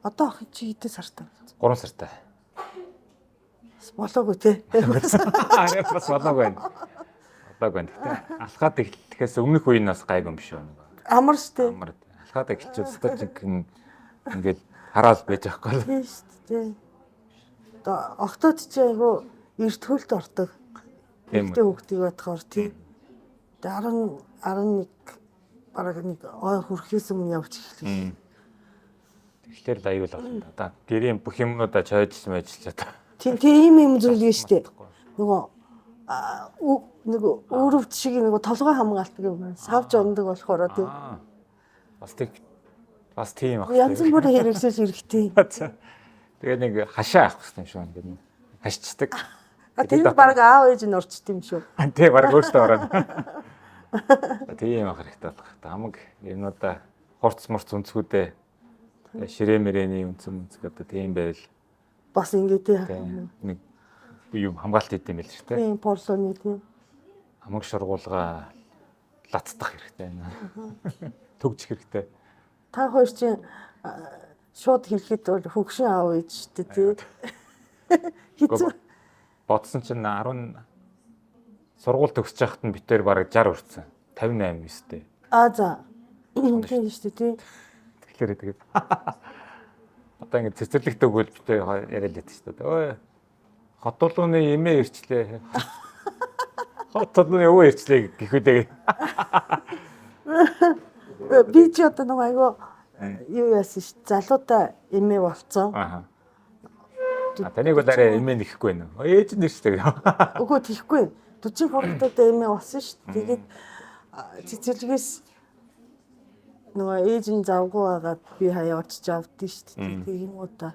Одоо ах чи хэдэн сартай? 3 сартай. Болоогүй те. Арай бас болоогүй байна. Болоогүй байна. Гэтэ алхаад эхлэхээс өмнөх үе нь бас гайгүй юм биш үү? Амар штэ. Амар. Алхаад эхэлчихвэл стажик ингээд хараал байж байхгүй. Тийм штэ. Одоо октод чи айгу эрт хөлд ордог. Эмэгтэй хүүхдийг бодохоор тий. Тэгээ 11 бараг нэг ой хүрхээс өмнө явж эхэллээ. Тэгэхээр аюул болно. Одоо гэрийн бүх юмнуудаа чойжсэн ажиллаж та. Тийм юм зүйл штэ. Нөгөө нэг өөрөвд шиг нэг толгой хамгаалдаг юм. Савж ундаг болохоор тий. Бас тийм ах. Янз бүрийн хэрэгсэл хэрэгтэй. Тэгээ нэг хашаа авах хэрэгтэй юм шүү ингээд хашчдаг. Тэр баг аав ээж нь орчд юм шүү. Тий баг өөртөө ороод. Тийм ах хэрэгтэй болох. Хамаг юмнуудаа хурц мурц өнцгүүдээ ширээ мэрэний үнцэн одоо тийм байвал бас ингэ тий. Нэг юм хамгаалт хийдэм байл шүү дээ. Тийм порлооны тий. Хамаг шургуулга лацдах хэрэгтэй байна. Төгжих хэрэгтэй. Та хоёр чинь шууд хэлэхэд бол хөгшин аав ээж шүү дээ тий. Хэцүү. Бодсон чинь 10 сургууль төгсөж байхад нь битээр бараг 60 хүрсэн. 58 өстэй. За. Тийм шүү дээ тий. Тэгэхээр тэгээд одоо ингэ цэцэрлэгтэй өгөөл битээр яриад л шүү дээ. Ой. Хотуулууны эмээ ирчлээ. Хотуулууны өвөө ирчлээ гэхүүдээ. Би ч одоо нэг айгүй юу яасан ш. Залуудаа эмээ болцсон. Таныг бол арай эмээ нэхгүй байна. Ээж нь нэрчтэй. Үгүй тийхгүй. 40 хүртэл эмээ болсон ш. Тэгээд цэцэрлэгээс нөгөө ээж нь завгүй байгаад би хаяа очиж авдээ ш. Тэгээд юм уу та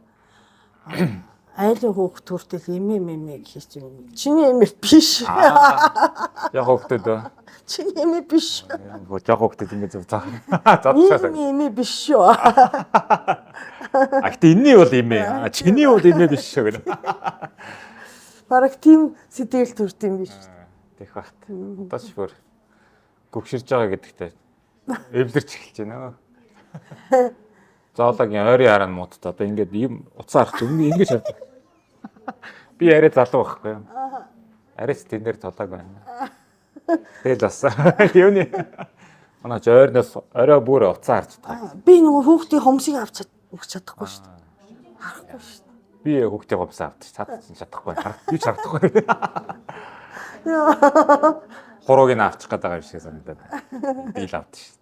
айлын хөөхт хүртэл эмээ гэж юм. Чиний эмээ биш. Яг хөөхтөд. Чиний эмээ биш. Яг хөөхтөд ингэ зөв заа. Эмээ биш шүү. Гэхдээ энэний бол эмээ. Чиний бол эмээ биш шүү гэнэ. Бараг тийм сэтгэл төрт юм биш. Тех багт. Одоо ч бүр гөгширж байгаа гэдэгтэй эвлэрч эхэлж байна. Зоологийн ойрын хараа нь муудад одоо ингээд юм уцаа арах зүг ингэж шалдаг. Би арай залуу байхгүй юу? Арайс тэнээр толоог байна. Тэгэл бас юуны манай ойрноос орой бүр уцаа харж байгаа. Би нөгөө хүүхдийн хомсыг авч чадахгүй шүү дээ. Харахгүй шүү дээ. Би хүүхдийн хомсоо авчих чадахгүй. Би ч харахгүй. Хурууг нь авчих гээд байгаа юм шиг санагдаад. Би л авчих шүү дээ.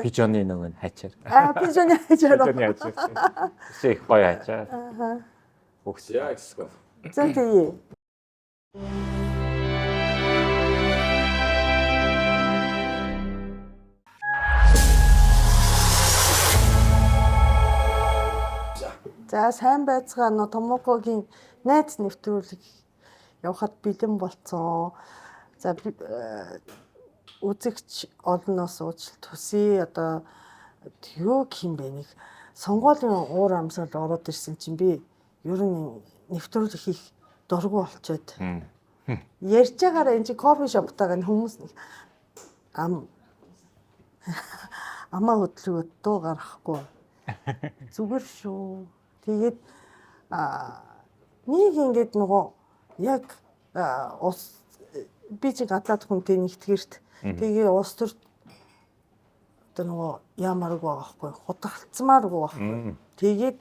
Пижоны нөгөө нь хачаар. Пижоны хачаар. Пижоны хачаар. Их гоё хачаар. Хүүхд яа гэсэн. За тий. За сайн байцгаана уу Томокогийн найз нэвтрүүлэг явахад бэлэн болцсон. За үзэгч олноос уучлалт хүсье. Одоо юу гэх юм бэ нэг сонгуулийн уур амьсгал ороод ирсэн чинь би ер нь нэвтрүүлэг хийх дургу болчоод. Ярьж байгаараа энэ чи кофе шоптойгоо хүмүүс нэг амаа хөдлөгөө дуу гаргахгүй. Зүгээр шүү. Тэгээд нэг ингэж нөгөө яг ус би чи гадаад хүнтэй нэгтгэрт тэгээ ус төр одоо нөгөө яамааргүй байхгүй худалцмааргүй байхгүй. Тэгээд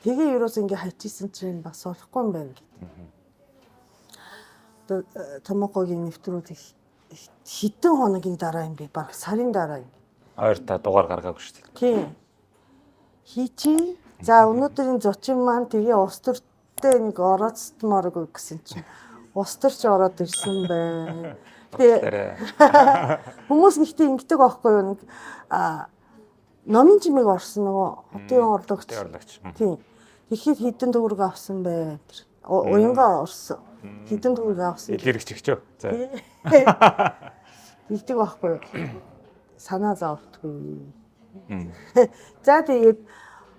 тэгээ ерөөс ингэ хачижсэн чинь бас болохгүй юм байна гэдэг. Одоо Томокогийн нэвтрүүлэг хэдэн хоногийн дараа юм бэ? Баг сарын дараа юм. Ойр та дугаар гаргаагүй шүү дээ. Тийм. Хийчи. За өнөөдрийн зочин маань тэгээ ус төртэй нэг орооцтмооргүй гэсэн чинь ус төрч ороод ирсэн байна. Тэгээ хүмүүс нэгтэй ингэдэг байхгүй юу? Нэг номын жимиг орсон нөгөө хотын орлогч. Тийм. Тэгэхэд хэдэн төгрөг авсан бэ? Уянгаа орсон. Хэдэн төгрөг авсан. Илэрч өгчөө. За. Тэгдэг байхгүй юу? Санаа зовтгүй. За тэгээд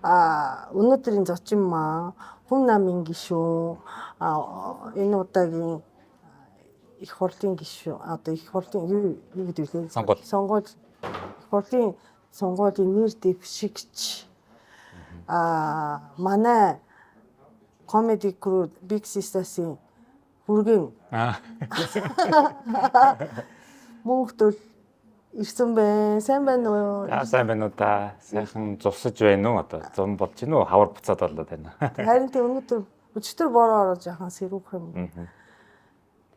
өнөөдрийн зочин маань хүн намын гишүүн энэ удаагийн их хурлын гишүүн одоо их хурлын юу гэдэг вэ? Сонгуул их хурлын сонгуулийн нэр дэвшигч манай comedy crew Big Sisters-ийн хүргэн мөнхтөл ирсэн байна. Сайн байна уу? Сайн байна уу та? Сайхан зурсаж байна уу? Одоо зам болж гинэ үү? Хавар буцаад болоод байна. Харин тийм өнөөдөр өчтөр бороо орож яхан сэрүүх юм.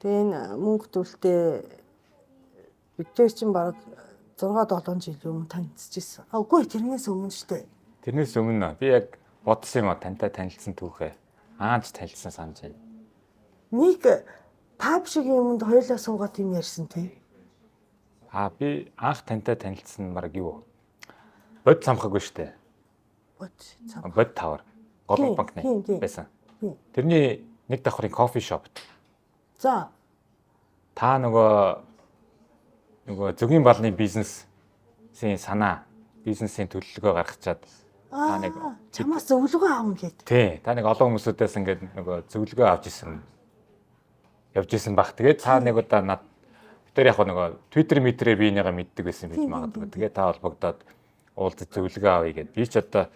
Тэгээ энэ мөнхтөлтэй бид тэр чинь баг 6-7 жил өмнө танилцчихсан. Үгүй тэрнээс өмнө шүү дээ. Тэрнээс өмнө би яг бодсон юм а тантай танилцсан түүхээ. Аанч танилцсан санаж байна. Нэг тав шиг юмд хоёулаа суугаад юм ярьсан тий. Би анх тантай танилцсан марг юу? Бод самхаггүй штэ. Бод тавар. Голын банкны байсан. Тэрний нэг давхрын кофе шопт. За. Та нөгөө зөвгийн балны бизнесийн санаа, бизнесийн төлөвлөгөө гаргачаад та нэг чамаас зөвлөгөө аавн гээд. Тий, та нэг олон хүмүүсүүдээс ингээд нөгөө зөвлөгөө авч ирсэн. Явж исэн баг. Тэгээд та нэг удаа над тэр яг нөгөө Twitter метрээр би энийгээ мэддэг байсан байж магадгүй. Тэгээд та холбогдоод уулзаж зөвлөгөө авъя гэд. Би ч одоо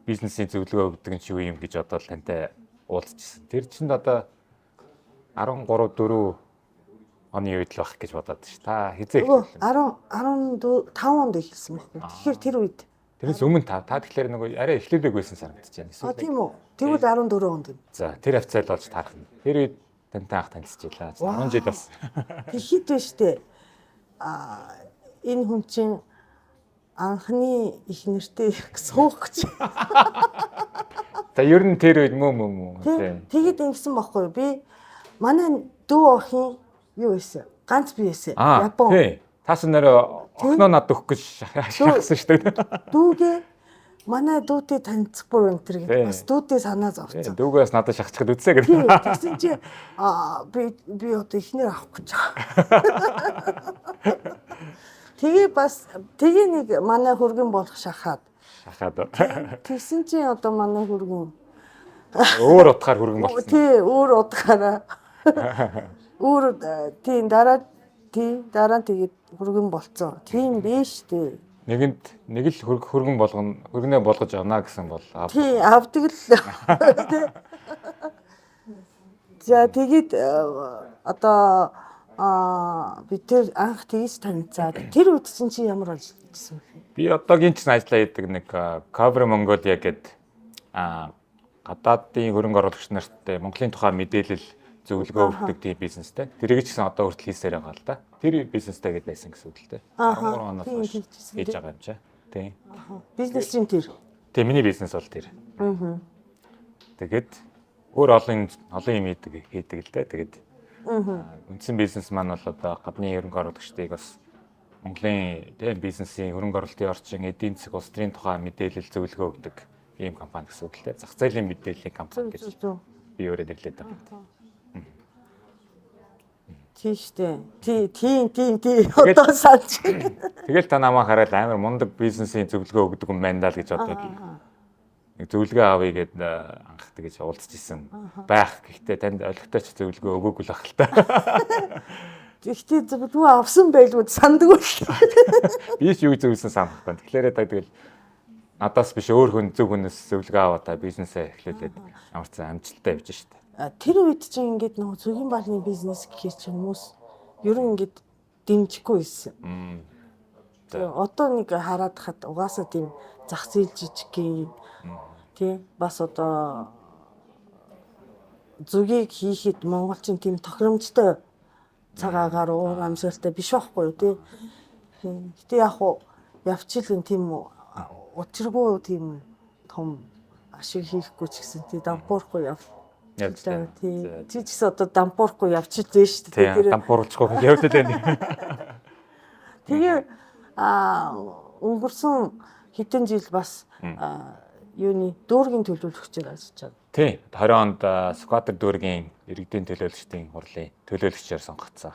бизнесийн зөвлөгөө өгдөг нь ч юу юм гэж бодоод тантай уулзчихсан. Тэр чинь одоо 13 4 оны үед л байх гэж бодоод ш. Та хизээ эхэлсэн. 15 онд эхэлсэн байна. Тэгэхээр тэр үед. Тэрээс өмнө та тэгэхээр нөгөө арай эхлүүлэг байсан санагдаж байна. Эсвэл тийм үү. Тэгвэл 14 онд. За тэр хавцаал болж таарах нь. Тэр үед тантай анх танилцчихлаа. 10 жил бас. Тэгэхэд байна штэ. Энэ хүн чинь анхны их нэртэй суух гэж. За ер нь тэр үед мөө. Тэгээд ингэсэн байхгүй. Би манай дүү охин юу байсан? Ганц би байсан. Япон. Тий. Таас нэрээ охиноо над өгөх гэж шахсан шүү дээ. Дүүгээ манай дүүтэй танилцахгүй энэ төр гэдэг. Бас дүүтэй санаа зовцсон. Дүүгээс надад шахчихад үтсэ гэдэг. Тэгсэн чи би одоо ихнэр авах гэж байгаа. Тэгээ нэг манай хөргөн болох шахаад. Тэгсэн чи одоо манай хөргөн өөр утгаар хөргөн болсон. Тий, өөр утгаараа. Тийм дараа тэгээд хөргөн болцсон. Тийм биш дээ. Нэг л хөргөн хөргөнөө болгож авна гэсэн бол тий авдаг л. За тэгээд одоо бид тэр анх тэгж танилцаад тэр үед чи ямар болж ирсэн бэ? Би одоогийн ч ажиллаа хийдэг нэг Cover Mongolia гэдэг гадаадын хөрөнгө оруулагч нарт Монголын тухай мэдээлэл зөвлөгөө өгдөг тийм бизнестэй. Тэрийг ч гэсэн одоо хүртэл хийсээр байгаа л да. Тэр бизнестэй гэдээ байсан гэсэн үг л дээ. 13 оноос хойш хийж байгаа юм чи. Тийм. Бизнес чинь тэр. Тийм, миний бизнес бол тэр. Тэгээд өөр олон юм хийдэг л дээ. Тэгээд үндсэн бизнес маань бол одоо гадны хөрөнгө оруулагчдыг бас Монголын тийм бизнесийн хөрөнгө оруулалтын орчин, эдийн засаг, улс төрийн тухай мэдээлэл зөвлөгөө өгдөг ийм компани гэсэн үг л дээ. Зах зээлийн мэдээллийн компани гэж би өөрөө нэрлэдэг байгаа. Тийштэй. Тийм. Одоо санаж. Тэгэл та намаа хараад амар мундаг бизнесийн зөвлөгөө өгдөг юм байна даа л гэж бодоод нэг зөвлөгөө авъя гэд анх тэгэж уулзч ирсэн байх. Гэхдээ танд олигтой ч зөвлөгөө өгөөгүй л ах л та. Гэхдээ зөвлөгөө авсан байлгүй сандгүй л. Би ч юу зөвлөсөн санах байна. Тэгэхээр тэгэл надаас биш өөр хүн зөв хүнээс зөвлөгөө аваад та бизнесээ эхлүүлээд ямарсан амжилттай явж штэ. Тэр үед чинь ингээд нөгөө зөвгийн балны бизнес гэхээ чи хүмүүс ер нь ингээд дэмжихгүй байсан. Одоо нэг хараад хад угаасаа тийм зах зээл жижиг тий бас одоо зүгийг хийхэд монголчин тийм тохиромжтой цагаагаар уур амьсгалтай биш байхгүй юу тий. Гэтэ яг уу явчлын тийм учиргүй тийм том ашиг хийхгүй ч гэсэн тий дампуурахгүй яв. Явчлаа тий. Чи ч одоо дампуурахгүй явчихлээ шүү дээ. Тэр дампуурчихгүй явдал байна. Тэгээ өнгөрсөн хэдэн жил бас юуны дүүргийн төлөөлөгчөөр ажиллаж байгаа. Тий. 20 онд Squatter дүүргийн иргэдийн төлөөлөгчдийн хурлын төлөөлөгчөөр сонгогдсон.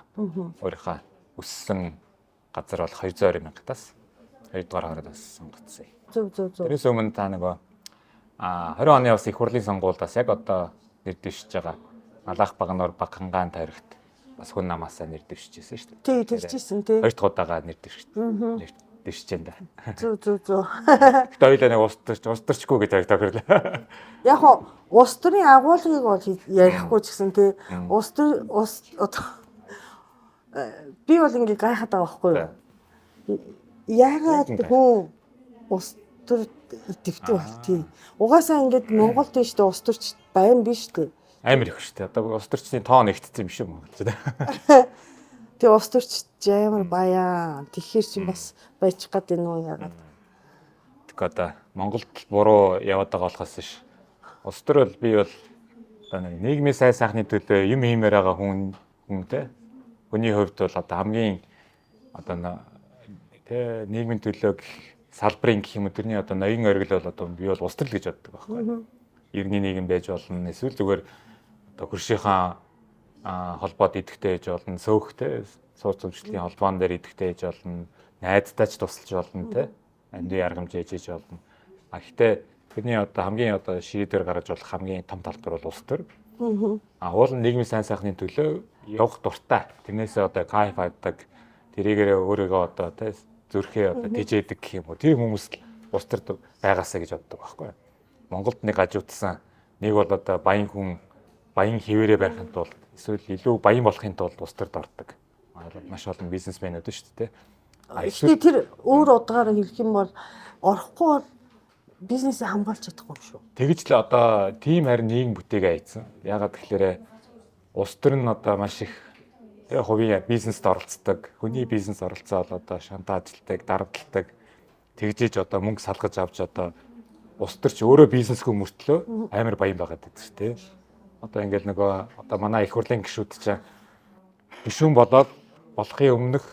Өөрийнхөө өссөн газар бол 220 мянгатаас 2 дугаар хороодоос сонгогдсон. Зөв. Тэрээс өмнө та нөгөө 20 оны бас их хурлын сонгуульдаас яг одоо нэр дэвшиж байгаа Алаах Багнуур Багхангаан тарихт бас хүн намаасаа нэр дэвшижсэн шүү дээ. Тий, тэрчсэн тий. 2 дахь удаага нэр дэвшиж. дэвшиж байна да. Зү. Гэтэ хоёлаа нэг устарчгүй гэж тохирлоо. Яг улс төрийн агуулгыг бол ярихгүй ч гэсэн тий би бол ингээ гайхаад байгаа байхгүй юу? Яагаад хүн улс төр идэвхтэй бол тий. Угаасаа ингээд Монголд тийш дээ улс төрч баян биш дээ. Амар их шүү дээ. Одоо улс төрчний тоо нэгтсэн юм шиг Монголд. Тэгээ улс төрч амар баян. Тэгэхээр чи бас байчих гад энэ үү яагаад? Тэгэхээр одоо Монголд буруу яваад байгаа болохоос ш. Улс төр бол би бол одоо нийгмийн сайн сайхны төлөө юм хиймээр байгаа хүнтэй. Хүний хувьд бол одоо хамгийн одоо тэ нийгмийн төлөө салбарын гэх юм тэрний одоо ноён оргил бол одоо би бол улс төр л гэж боддог байхгүй. Иргэний нийгэм байж болно. Эсвэл зүгээр одоо хөршийнхаа холбоод идэвхтэй байж болно. Сөөхтэй сууц зөвшлийн холбоон дээр идэвхтэй байж болно. Найздаа ч тусалж болно те. Андын аргамж ээжэж болно. Гэхдээ тэрний одоо хамгийн одоо шийдвэр гаргаж болох хамгийн том талбар бол улс төр. Уул нь нийгмийн сайн сайхны төлөө явах дуртай. Тэрнээсээ одоо кайф авдаг. Тэрийгээрээ өөрийгөө одоо те зүрхээ одоо тэжээдэг гэх юм уу. Тэр хүмүүс л улс төр байгаасаа гэж боддог байхгүй. Монголд нэг гажуудсан нэг бол одоо баян хүн баян хэвээрээ байхын тулд эсвэл илүү баян болохын тулд улс төрд ордог. Маш олон бизнесмэнүүд шүү дээ. Гэхдээ тэр өөр удаагаар хэлэх юм бол орохгүй бол бизнесээ хамгаалж чадахгүй шүү. Тэгж л одоо тийм харин нийгэм бүтээгээ айцсан. Ягаад гэхээр улс төр нь одоо маш их хувийн бизнест оролцдог. Хүний бизнес оролцоод одоо шантаажлдаг, дарамтлагдаг. Тэгжээж одоо мөнгө салгаж авч одоо улс төр ч өөрөө бизнесгүй мөртлөө амар баян байгаад байдаг шүү дээ. Одоо ингээл нөгөө одоо манай их хурлын гишүүд чинь гишүүн болоод болохын өмнөх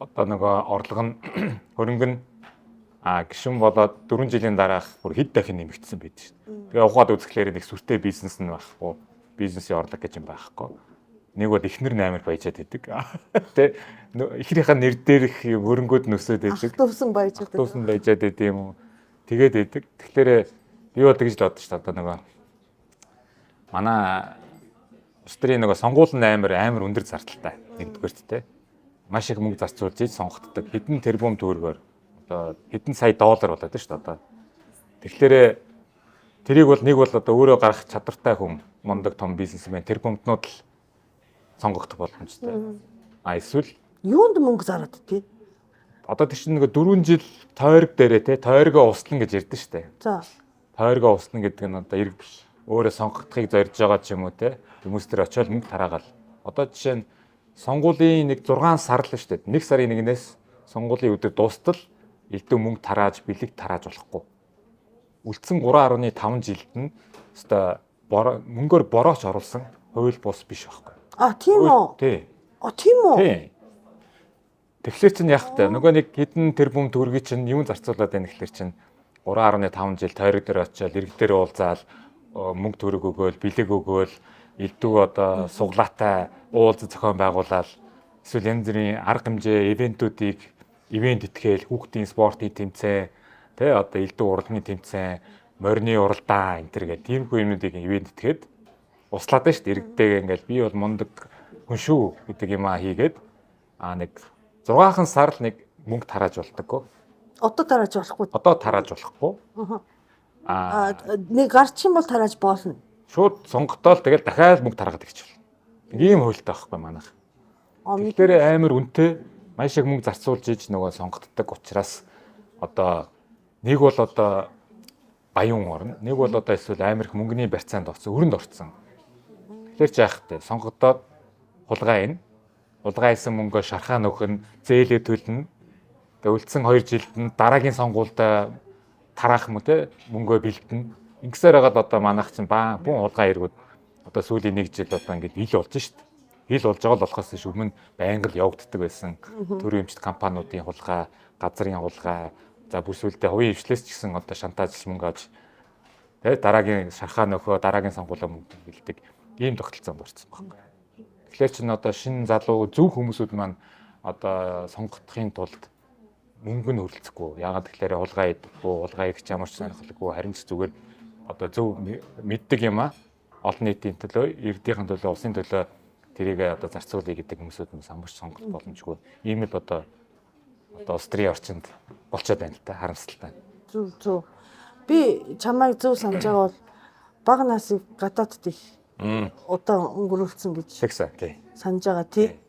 одоо нөгөө орлого нь хөрөнгө нь гишүүн болоод 4 жилийн дараах бүр хэд дахин нэмэгдсэн байдаг шүү дээ. Тэгээ ухаад үзэхлээр нэг сүртэй бизнес нь байхгүй, бизнесийн орлого гэж юм байхгүй. Нэг бол эхнэр 8 баяжаад байдаг. Тэ эхнэрийнхээ нэр дээрх хөрөнгөд нөсөөд байдаг. Төвсөн баяжаад байдаг. Төвсөн баяжаад байдаг юм уу? Тэгээд байдаг. Тэгэхээр би бол тэгж л бодож шүү дээ. Одоо нөгөө манай улс төрийн нөгөө сонгуулийн амар өндөр зардалтай нэгдүгээрт те. Маш их мөнгө зарцуулж ийж сонгогддог. Хэдэн тэрбум төгрөгөөр одоо хэдэн сая доллар болоод шүү дээ одоо. Тэгэхээр тэрийг бол нэг бол одоо өөрөө гарах чадвартай хүн, мундаг том бизнесмен тэрбумтнууд л сонгогдох боломжтой. Эсвэл юунд мөнгө зараад тий? Одоо тийш нэг 4 жил тойрог дээрээ те тойрогоо услан гэж ярьдэн шүү дээ. За. Тойрогоо услан гэдэг нь одоо өөрөө сонгогдохыг зорж байгаа ч юм уу те хүмүүс төр очиод мөнгө тараагаал. Одоо жишээ нь сонгуулийн нэг 6 сар л шүү дээ. 1 сарын 1-ээс сонгуулийн өдөр дуустал элдв мөнгө тарааж, бэлэг тарааж болохгүй. Үлдсэн 3.5 жилд нь өстой мөнгөөр борооч оруулсан хууль бус биш байхгүй. Тийм үү? Тий. Тийм үү? Тий. Тэгэхээр чинь яг та нөгөө нэг хэдэн тэрбум төгрөгийг чинь юу зарцуулаад байна гэхэлэр чинь 3.5 жил тойрог дээр очиод иргэдээр уулзаал мөнгө төгрөг өгөөл, бэлэг өгөөл, элдв одоо суглаатай уулзалт зохион байгуулаад эсвэл янз бүрийн арга хэмжээ ивент итгээл, хүүхдийн спортын тэмцээн, тэ одоо элдв урлагийн тэмцээн, морины уралдаан энэ төр гэх тиймгүй юмнуудыг ивент итгээд услаад байна шүү дээ. Иргэдтэйгээ ингээл би бол мундаг хүн шүү гэдэг юм хийгээд нэг 6хан сар л нэг мөнгө тарааж болдоггүй. Одоо тарааж болохгүй. Одоо тарааж болохгүй. Нэг гарч юм бол тарааж болно. Шууд сонгогдоод тэгэл дахиад мөнгө тараагаад ирчихвэл. Ийм хуультай байхгүй манайх. Тэгэхээр амар үнэтэй маш их мөнгө зарцуулж иж нөгөө сонгогддог учраас одоо нэг бол одоо баян орно, нэг бол одоо эсвэл амар их мөнгөний барьцаанд орсон, өрөнд орсон. Тэгэхээр ч яахтай сонгогдоод хулгай ийн. Хулгай хийсэн мөнгөө шархаа нөхөн зээлээ төлнө. Тэгээ үлдсэн 2 жилд нь дараагийн сонгуультай тараах юм те мөнгөө бэлдэнэ. Ингэсээр хагаад одоо манайх чинь бун хулгай эргүүд одоо сүүлийн 1 жил одоо ингээд ил болж шít. Ил болж байгаа л болохоос ш өмнө байнга л явагддаг байсан. Төрийн эмчт компаниудын хулгай, газрын хулгай, за бүсүүлдэ хувийн хвшлээс ч гэсэн одоо шантаажлж мөнгө авч те дараагийн шархаа нөхөө дараагийн сонгуулаа мөнгө бэлдэг. Ийм тогтолцоо болчихсон байна. Тэгэхээр чинь одоо шинэ залуу зөв хүмүүсүүд маань одоо сонгогдохын тулд мөнгө нь хөрөлцөхгүй. Яагаад тэгэхээр хулгай идэггүй, хулгай идэх ямар ч сонирхолгүй, харин ч зүгээр одоо зөв мэддэг юм олон нийтийн төлөө, иргэдийн төлөө, улсын төлөө тэрийг одоо зарцуулъя гэдэг хүмүүсүүд нь самбарч сонгох боломжгүй. Ийм л одоо одоо улс төрийн орчинд болчиход байна л та харамсалтай. Зүг. Би чамайг зөв санаж байгаа бол бага насыг гадаадд их удаан өнгөрүүлсэн гэж Тэгсэн тий. санаж байгаа тий.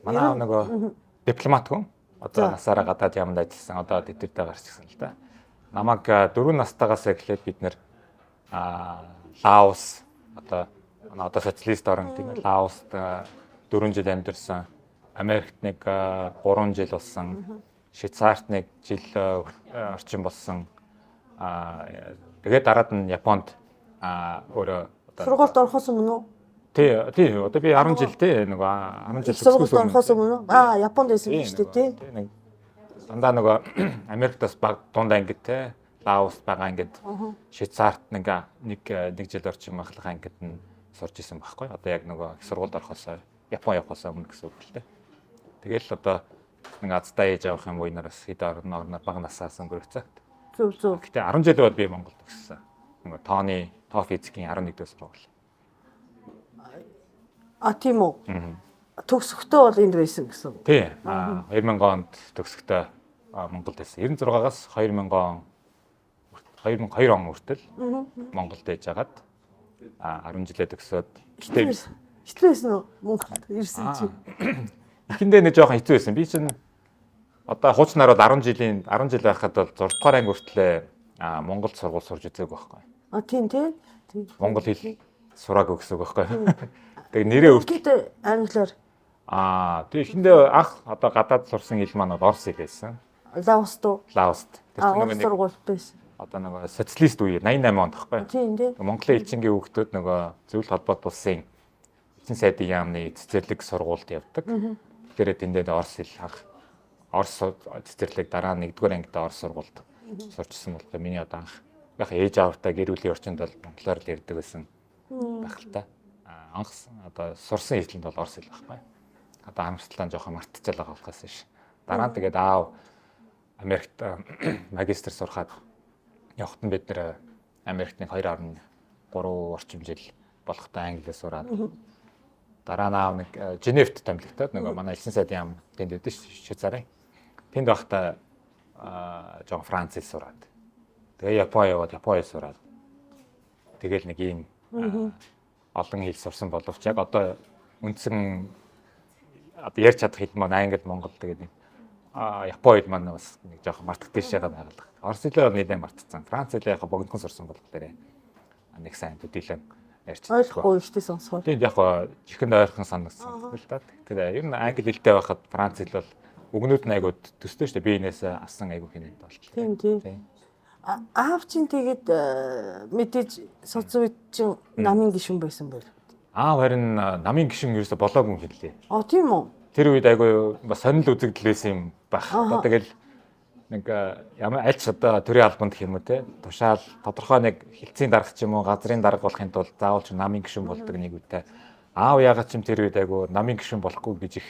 Манай нөгөө дипломат хүн одоо насаараа гадаад яманд ажилласан одоо тэтгэвртэй гарч ирсэн л да. Намайг 4 настайгаас эхлээд бид нэр Лаос одоо социалист орн тийм Лаост 4 жил амьдэрсэн. Америкт нэг 3 жил болсон. Швейцарт нэг жил орчим болсон. Тэгээд дараад нь Японд өөрөө Сургуульд орохоос өмнө үү? Тий, одоо би 10 жилтэй нөгөө 10 жил сургуульд орохоос өмнө Японд байсан гэж шүү дээ тий. Нэг дандаа нөгөө Америктаас баг дунд ангид те Лаост байгаа ангид Швейцарт нэг жил орчим ахлах ангид нь сурж исэн байхгүй. Одоо яг нөгөө их сургуульд орохоос Япон явахоос өмнө гэсэн үг л те. Тэгэл одоо нэг азтай ээж авах юм уу нараас хэд орноор баг насаас өнгөрөх цагт. Зүг. Гэтэ 10 жил бод би Монголд төгссөн. Нөгөө тоо физикийн 11 дэх сургууль. Тийм үү. Төгсөхдөө бол энд байсан гэсэн. Тий. 2000 онд төгсөхдөө Монголд байсан. 96-аас 2002 он хүртэл Монголд байж агаад 10 жилээ төгсөөд хэцүү байсан уу Монголд ирсэн чи? Эхэндээ нэг жоохон хэцүү байсан. Би чинь одоо хуучнаар бол 10 жил байхад бол 6 дугаар анги хүртлээр Монголд сургууль сурж үзээгүй байхгүй. Тийм тий. Монгол хэл сураагүй гэсэн үг байхгүй. Тэгээ нэрээ өөртөө англиар тэгээ эхэндээ анх одоо гадаад сурсан хэл маань бол орос хэл байсан. Лаост. Тэр сургууль байсан. Одоо нөгөө социалист үе 88 онд байхгүй. Тийм тий. Монголын элчингийн хүүхдүүд нөгөө зөвлөлт холбоот улсын эцсийн сайдын яамны цэцэрлэг сургуульд явдаг. Тэгэхээр тэндээ орос хэл орос цэцэрлэг дараа 1-р ангид орос сургуульд сурчсан бол миний одоо анх яг ээж аваартай гэр бүлийн орчинд бол монголоор л ярьдаг байсан байх л та. Анх одоо сурсан хэлэнд бол орос хэл байхгүй. Одоо харамсалтай жоохон мартчихал байгаа болохоос биш. Дараа нь тэгээд аав Америкт магистр сурахад явахад нь бид нэр Америкт 2.3 орчим жил болохтой англиар сураад дараа нь аав нэг Женевт томилогдоод нөгөө манай элчин сайдын яам тэнд дэвдэж Швейцарын тэнд байхдаа жоохон Франц хэл сураад тэгээ Япон яваад Япон хэл сураад тэгэл нэг ийм олон хэл сурсан боловч яг одоо үндсэн одоо ярьж чадах хэл маань англи монгол тэгээд Япон хэл маань бас нэг жоохон мартагдчихж байгаа байгалах. Орос хэлээ нэлээд мартцсан. Франц хэлээ яг богинохон сурсан болохоор нэг сайн төдийлөн ярьж ойлгохгүй шүү дээ сонсгоо. Тийм яг чихэнд ойрхон санагдсан л да. Тэгэхээр ер нь англи хэлтэй байхад Франц хэл бол өгнүүд нь айгууд төстэй шүү дээ. Биенээс авсан айгуу хинэд бол. Тийм. Аав чинь тэгээд мэдээж соцвид чинь намын гишүүн байсан байл. Аав харин намын гишүүн ерөөсө болоогүй хэллээ. Тийм үү? Тэр үед айгуу бас сонирхол үзэгдэл байсан юм байх. Одоо тэгэл нэг ямар аль ч одоо төрийн албанд гэх юм уу те тушаал тодорхой нэг хилцээний дарга ч юм уу газрын дарга болохын тулд заавал ч намын гишүүн болдог нэг үедээ аав ягаад ч юм тэр үед айгуу намын гишүүн болохгүй гэж их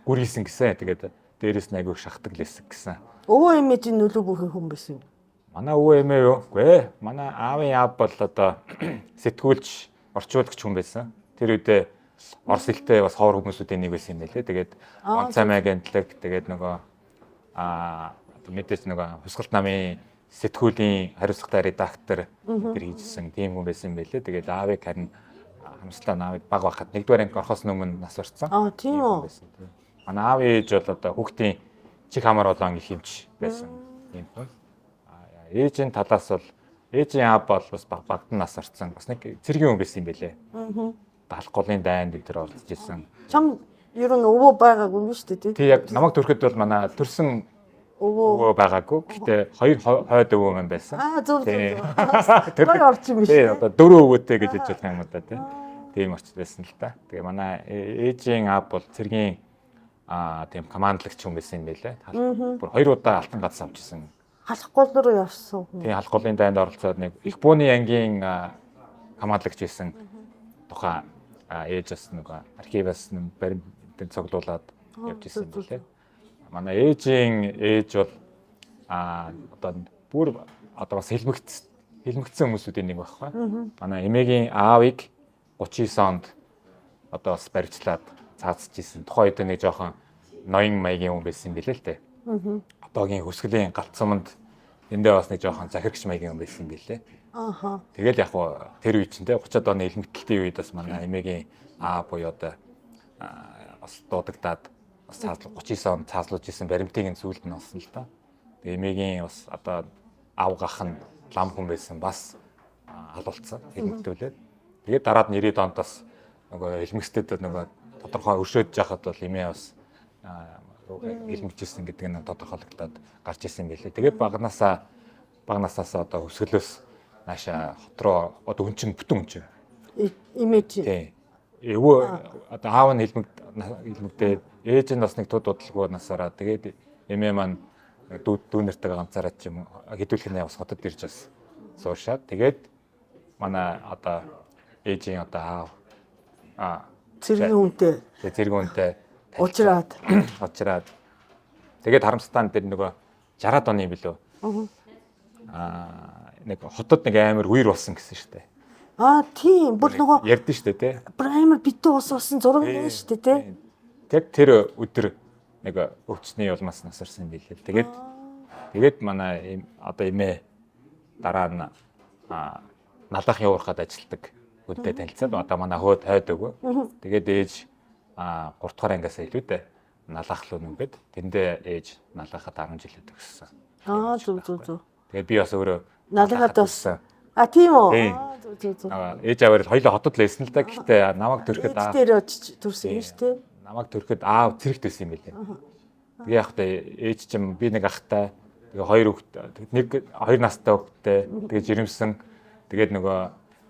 гүрийсэн гэсэн. Тэгээд дээрээс нь айгуу шахдаг лэсэг гэсэн. Өвөө эмээ чинь нөлөө бүхэн хүн байсан юм. Манай өвөө эмээ юу? Үгүй ээ. Манай аавын аав бол одоо сэтгүүлч, орчуулагч хүн байсан. Тэр үедээ орос хэлтэй бас ховор хүмүүсүүдийн нэг байсан юм байлээ. Тэгээд онцгой агентлаг тэгээд нөгөө мэдээж нөгөө хусгалт намын сэтгүүлийн хариуцлагатай редактор тэр хийжсэн тийм хүн байсан юм байлээ. Тэгээд аавыг харин хамслаа аавыг баг байхад 1-р анги орохоос өмнө нас барцсан. Тийм үү. Манай аав ээж бол одоо хүүхдийн чих хамар болон их хэмж байсан юм хүн. Ээжийн талаас бол ээжийн аав бол бас багт нас барцсан. Бас нэг цэргийн хүн байсан юм байлээ. Алх голын дайнд тэр оролцож ирсэн. Чам ер нь өвөө байгаагүй юм шүү дээ тий. Яг намайг төрөхөд бол манай төрсөн өвөө байгаагүй. Гэтэ хоёр хойд өвөө маань байсан. Зөв. Тэр орчин биш. Тий одоо 4 өвөөтэй гэж хэлж болох юм да тий. Тийм орчин байсан л та. Тэгээ манай ээжийн аав бол цэргийн тийм командлагч хүн байсан юм байлээ. Бүр 2 удаа алтан гац авч ирсэн. Халах гол руу явсан. Тий халах голын дайнд оролцоод нэг их бууны ангийн командлагч байсан. Тухайн ээжээс нэг архиваас баримт цуглуулад явж ирсэн юм лээ. Манай ээжийн ээж бол одоо бүр одоо бас хэлмэгдсэн хүмүүсүүдийн нэг байхгүй. Манай эмээгийн аавыг 39 онд одоо бас барьцлаад цаацж ирсэн. Тухайн үед нэг жоохон ноён маягийн хүн байсан юм билээ л дээ. Одоогийн хөсгөлийн галт суманд эндээ бас нэг жоохон захирагч маягийн хүн байсан юм билээ. Тэгэл яг хуу тэр үе чинь те 30-аад оны элмэгтэлтийн үед бас манай эмээгийн буюу одоо бас дуудагдаад бас 39 онд цааслуулж исэн баримтын зүйлд нь болсон л да. Тэгээ эмээгийн бас одоо ав гах нь лам хүн байсан бас алуулсан хэлмэгтүүлээд. Тэгээд дараад 90-ад онд бас нөгөө элмэгстэд нөгөө тодорхой өршөөж яхад бол эмээ бас хэлмэгжсэн гэдэг нь тодорхойлогдоод гарч ирсэн байлээ. Тэгээд багнасаас одоо өсгөлөөс нааша хот руу одоо хүн чинь бүтэн хүн чинь Эмээ чи. тий. Эвөө одоо аав нь хэлмэгдээ ээж нь бас нэг тод удалгүй насаараа тэгээд эмээ маань дүүнэртэйгээ ганцаараа ч юм хэдүүлэхнээ бас хотод ирж бас суушаад тэгээд манай одоо ээжийн одоо аав зэрэг үнтэй Ужраад тэгээд харамсалтай нь тэр нөгөө 60-аад оны билүү нэг хотод нэг амар үер болсон гэсэн шүү дээ. Тийм бүр нөгөө ярьдэн шүү дээ тий. Бүр амар битүү ус болсон зураг байна шүү дээ тий. Тэг тэр өдөр нэг өвчтний улмаас насарсан юм билээ. Тэгээд манай одоо эмээ дараа нь налахын уурхад ажилтдаг хүнтэй танилцаад одоо манай хөөд хойд өгөө. Тэгээд ээж 3 дугаар ангиас илүү дээ налах л үнэгээд тэндээ ээж налахад 10 жилээ төгссөн. Зүг. Тэгээд би бас өөрөө налахад бас тийм үү. Зүг. Ээж аваар хоёлоо хотод л байсан л да. Гэхдээ намайг төрөхөд дээр очиж төрсөн юм шүү дээ. Намайг төрөхөд аав цэрэгт байсан юм билээ. Тэгээ яг та ээж чинь би нэг ахтай тэгээ хоёр хүүхэд хоёр настай хүүхэдтэй тэгээ жирэмсэн тэгээд нөгөө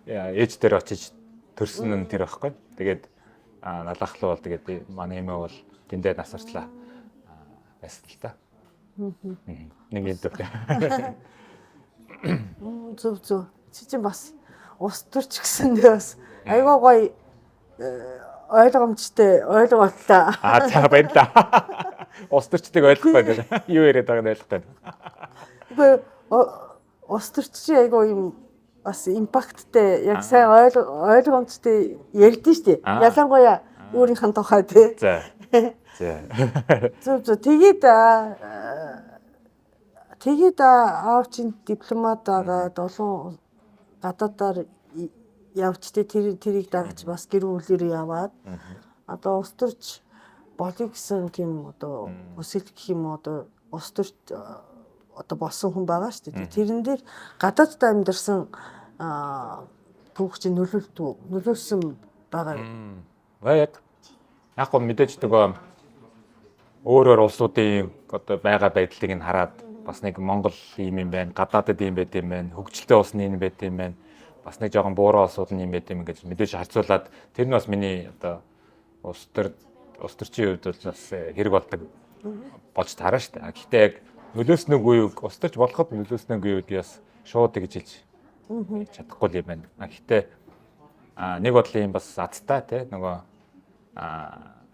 ээж дээр очиж төрсөн нь тэр байхгүй. Тэгээд налахлуу бол тэгээд манай эмээ бол тэндээ насарчлаа байсан л та. Нэг юм дөө. Зүг. Чи чинь бас ус төрч гэсэндээ бас айгаа гоё ойлгомжтой ойлголоо. За баярлалаа. Ус төрчдгийг ойлгох байна. Юу яриад байгааг нь ойлгох байна. Үгүй ус төрч чи айгаа юм бас импакттай яг сайн ойлгомжтой ярьдэн штэ. Ялангуяа өөрийнх нь тухай тий. За. Зүг. Тэгээд аав чинь дипломат байгаад олон гадаадаар явчтэй тэрийг дагаж бас гэр бүлээр яваад одоо ус төрч болё гэсэн тийм одоо өсөлт гэх юм одоо ус төрч одоо болсон хүн байгаа шүү дээ. Тэрэн дээр гадаадд амьдарсан түүх чинь нөлөөлсөн байгаа. Яг гоо мэдээж нөгөө өөрөөр улсуудын одоо байгаа байдлыг нь хараад бас нэг Монгол юм байна, гадаадд юм байт юм байна, хөгжилтэй улсны юм байт юм байна. Бас нэг жоохон буурал улсууд нь юм байт юм гэж мэдээж харьцуулаад тэр нь бас миний одоо ус төрчийн хувьд бол бас хэрэг болдог болж таараа шүү дээ. Гэхдээ яг нөлөөснөг үеийг ус төрч болоход нөлөөснөг үеийг бас шууд гэж хэлж чадахгүй юм байна. Гэхдээ нэг бодлын бас азтай те нөгөө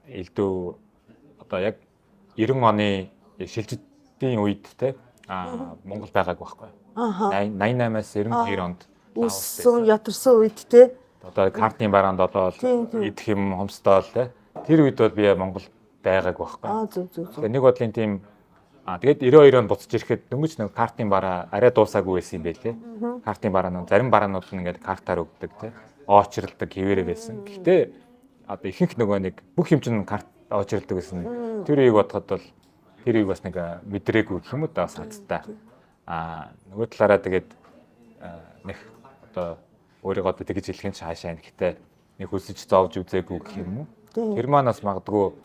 элдв одоо яг 90 оны шилжилтийн үед те Монгол байгааг байхгүй. 88-аас 92 онд үссэн ятарсан үед те одоо картны бараанд болоод идэх юм хомсдоол те тэр үед бол би Монгол байгааг байхгүй. Зүг. Тэгээ нэг бодлын тийм тэгээд 92 онд буцаж ирэхэд дөнгөж нэг картны бараа арай дуусаагүй байсан юм байлээ. Картны бараанууд зарим бараанууд нь ингээд картаар өгдөг те оочролдог хэвээрээ байсан. Гэхдээ одоо ихэнх нөгөө нэг бүх юм чинь карт оочролдог гэсэн. Тэр үеийг бодоход бол тэр үеийг бас нэг мэдрээгүй гэх юм уу да бас хацтай. Нөгөө талаараа тэгээд нэг одоо өөрийгөө одоо тэгж хэлэх юм чи хаашаа юм. Гэхдээ нэг хүсэж зовж үзээгүй гэх юм уу. Тэр манаас магадгүй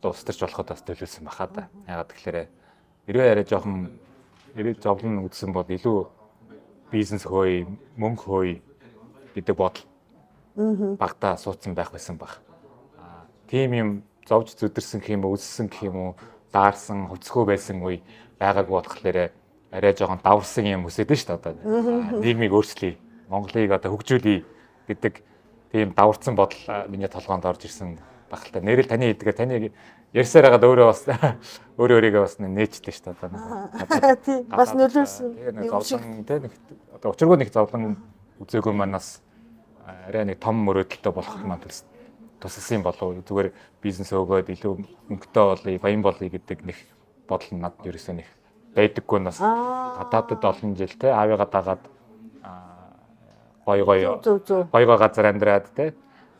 устарч болоход бас төлөвлөсөн баха да. Ягаад гэхээр хэрвээ арай жоохон зовлон үзсэн бол илүү бизнес хөөе, мөнгө хөөе гэдэг бодол багтаа суудсан байх байсан баг. Тийм юм зовж зүдэрсэн гэх юм уу, өссөн гэх юм уу, даарсан, хөцгөө байсан үе байгааг бодхолоор арай жоохон даварсан юм өсөд нь шүү дээ одоо. Нийгмийг өөрчлөе, Монголыг одоо хөгжүүлье гэдэг тийм даварцсан бодол миний толгоонд орж ирсэн багтал. Нэрэл таны хэдгээр таны ярьсаар хагаад өөрөө бас өөрийгөө бас нээжтэй шүү дээ одоо. Тийм бас нөлөөлсөн. Зовлон тийм одоо учиргүй нэг зовлон үзээгүй манаас арай нэг том мөрөөдөлтөй болох юм тусалсан болов уу? Зүгээр бизнес өгөөд илүү мөнгөтэй болъё, баян болъё гэдэг нэг бодол нь надад ерөөсөө нэг байдаггүй нас. Гадаадд олон жил те аавыгаа дагаад гоё газар амьдраад те